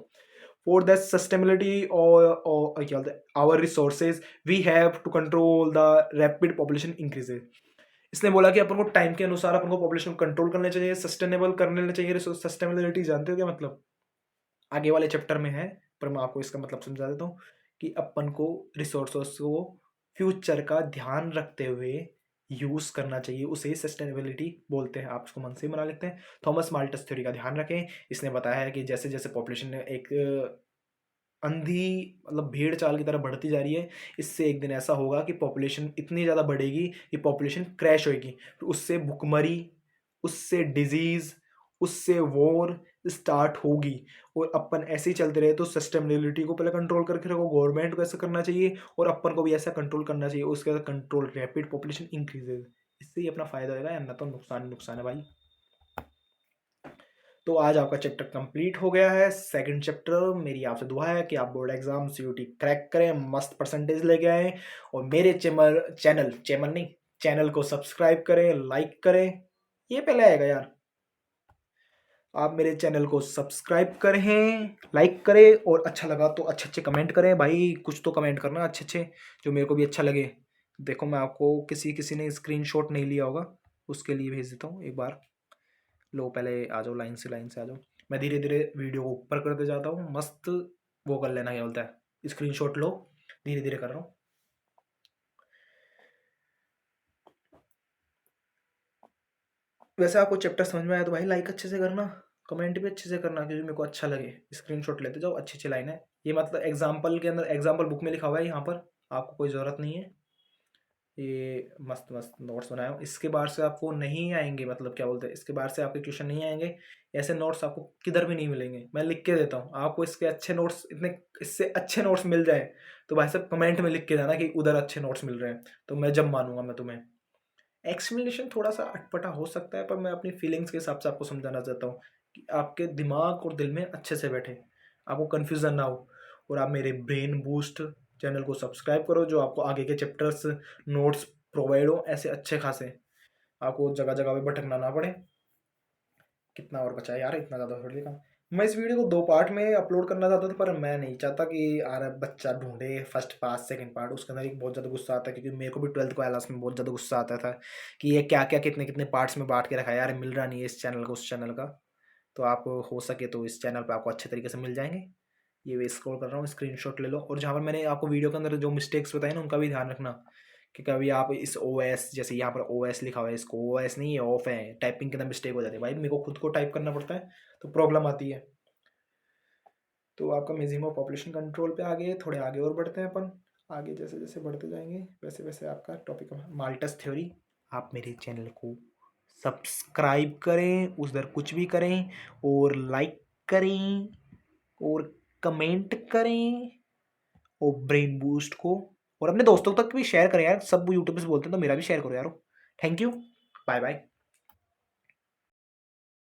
A: फॉर द सस्टेनेबिलिटी और क्या बोलते हैं our resources, we have to control the rapid population increases. इसने बोला कि अपन को टाइम के अनुसार अपन को पॉपुलेशन कंट्रोल करना चाहिए, सस्टेनेबल करने चाहिए। सस्टेनेबिलिटी जानते हो क्या मतलब, आगे वाले चैप्टर में है, पर मैं आपको इसका मतलब समझा देता हूँ कि अपन को रिसोर्सेस को फ्यूचर का ध्यान रखते हुए यूज़ करना चाहिए, उसे सस्टेनेबिलिटी बोलते हैं। आप उसको मन से ही बना लेते हैं। थॉमस माल्टस थ्योरी का ध्यान रखें। इसने बताया है कि जैसे जैसे पॉपुलेशन एक अंधी मतलब भेड़ चाल की तरह बढ़ती जा रही है, इससे एक दिन ऐसा होगा कि पॉपुलेशन इतनी ज़्यादा बढ़ेगी कि पॉपुलेशन क्रैश होएगी, फिर उससे भुखमरी, उससे डिजीज़, उससे वॉर स्टार्ट होगी। और अपन ऐसे ही चलते रहे तो सस्टेनेबिलिटी को पहले कंट्रोल करके रखो, गवर्नमेंट को ऐसा करना चाहिए और अपन को भी ऐसा कंट्रोल करना चाहिए, उसके बाद कंट्रोल रैपिड पॉपुलेशन इंक्रीजेज। इससे ही अपना फायदा होगा, या ना तो नुकसान नुकसान है भाई। तो आज आपका चैप्टर कंप्लीट हो गया है, सेकंड चैप्टर। मेरी आपसे दुआ है कि आप बोर्ड एग्जाम सीयूटी क्रैक करें, मस्त परसेंटेज लेके आएँ, और मेरे चैनल को सब्सक्राइब करें, लाइक करें। ये पहले आएगा यार, आप मेरे चैनल को सब्सक्राइब करें, लाइक करें, और अच्छा लगा तो अच्छे अच्छे कमेंट करें भाई, कुछ तो कमेंट करना अच्छे अच्छे, जो मेरे को भी अच्छा लगे। देखो मैं आपको किसी ने स्क्रीनशॉट नहीं लिया होगा, उसके लिए भेज देता हूँ एक बार। लो पहले आ जाओ, लाइन से आ जाओ। मैं धीरे धीरे वीडियो को ऊपर करते जाता हूँ, मस्त वो कर लेना, क्या बोलता है, स्क्रीनशॉट लो, धीरे धीरे कर रहा हूँ। वैसे आपको चैप्टर समझ में आया तो भाई लाइक अच्छे से करना, कमेंट भी अच्छे से करना, क्योंकि मेरे को अच्छा लगे। स्क्रीनशॉट लेते जाओ, अच्छी अच्छी लाइन है ये, मतलब एग्जाम्पल के अंदर, एग्जाम्पल बुक में लिखा हुआ है, यहाँ पर आपको कोई ज़रूरत नहीं है। ये मस्त मस्त नोट्स बनाए हो, इसके बाहर से आपको नहीं आएंगे, मतलब क्या बोलते हैं, इसके बाहर से आपके क्वेश्चन नहीं आएंगे। ऐसे नोट्स आपको किधर भी नहीं मिलेंगे, मैं लिख के देता हूँ आपको। इसके अच्छे नोट्स, इतने इससे अच्छे नोट्स मिल जाए तो भाई साहब कमेंट में लिख के जाना कि उधर अच्छे नोट्स मिल रहे हैं, तो मैं जब मानूंगा मैं तुम्हें। एक्सप्लेनेशन थोड़ा सा अटपटा हो सकता है, पर मैं अपनी फीलिंग्स के हिसाब से आपको समझाना चाहता हूँ कि आपके दिमाग और दिल में अच्छे से बैठे, आपको कन्फ्यूज़न ना हो। और आप मेरे ब्रेन बूस्ट चैनल को सब्सक्राइब करो, जो आपको आगे के चैप्टर्स नोट्स प्रोवाइड हो ऐसे अच्छे खासे, आपको जगह जगह पे भटकना ना पड़े। कितना और बचा है यार, इतना ज़्यादा थोड़ी लिखा। मैं इस वीडियो को 2 पार्ट में अपलोड करना चाहता था, पर मैं नहीं चाहता कि यार बच्चा ढूंढे फर्स्ट पार्ट सेकंड पार्ट, उसके अंदर एक बहुत ज़्यादा गुस्सा आता है, क्योंकि मेरे को भी 12th क्लास में बहुत ज़्यादा गुस्सा आता था कि ये क्या क्या कितने कितने पार्ट्स में बांट के रखा है यार, मिल रहा नहीं है इस चैनल का उस चैनल का। तो आप हो सके तो इस चैनल पर आपको अच्छे तरीके से मिल जाएंगे। ये वे स्क्रॉल कर रहा हूँ, स्क्रीनशॉट ले लो, और जहाँ पर मैंने आपको वीडियो के अंदर जो मिस्टेक्स बताए ना, उनका भी ध्यान रखना कि कभी आप इस ओ एस, जैसे यहाँ पर ओ एस लिखा हुआ है, इसको ओ एस नहीं, ये ऑफ है, टाइपिंग के अंदर मिस्टेक हो जाती है भाई, मेरे को खुद को टाइप करना पड़ता है तो प्रॉब्लम आती है। तो आपका मैक्सिमम पॉपुलेशन कंट्रोल पे आ गए, थोड़े आगे और बढ़ते हैं अपन। आगे जैसे जैसे बढ़ते जाएंगे वैसे वैसे आपका टॉपिक माल्टस थ्योरी। आप मेरे चैनल को सब्सक्राइब करें, उधर कुछ भी करें, और लाइक करें, और कमेंट करें, और ब्रेन बूस्ट को और अपने दोस्तों तक भी शेयर करें यार। सब यूट्यूब पे बोलते हैं तो मेरा भी शेयर करो यार। Thank you, bye bye.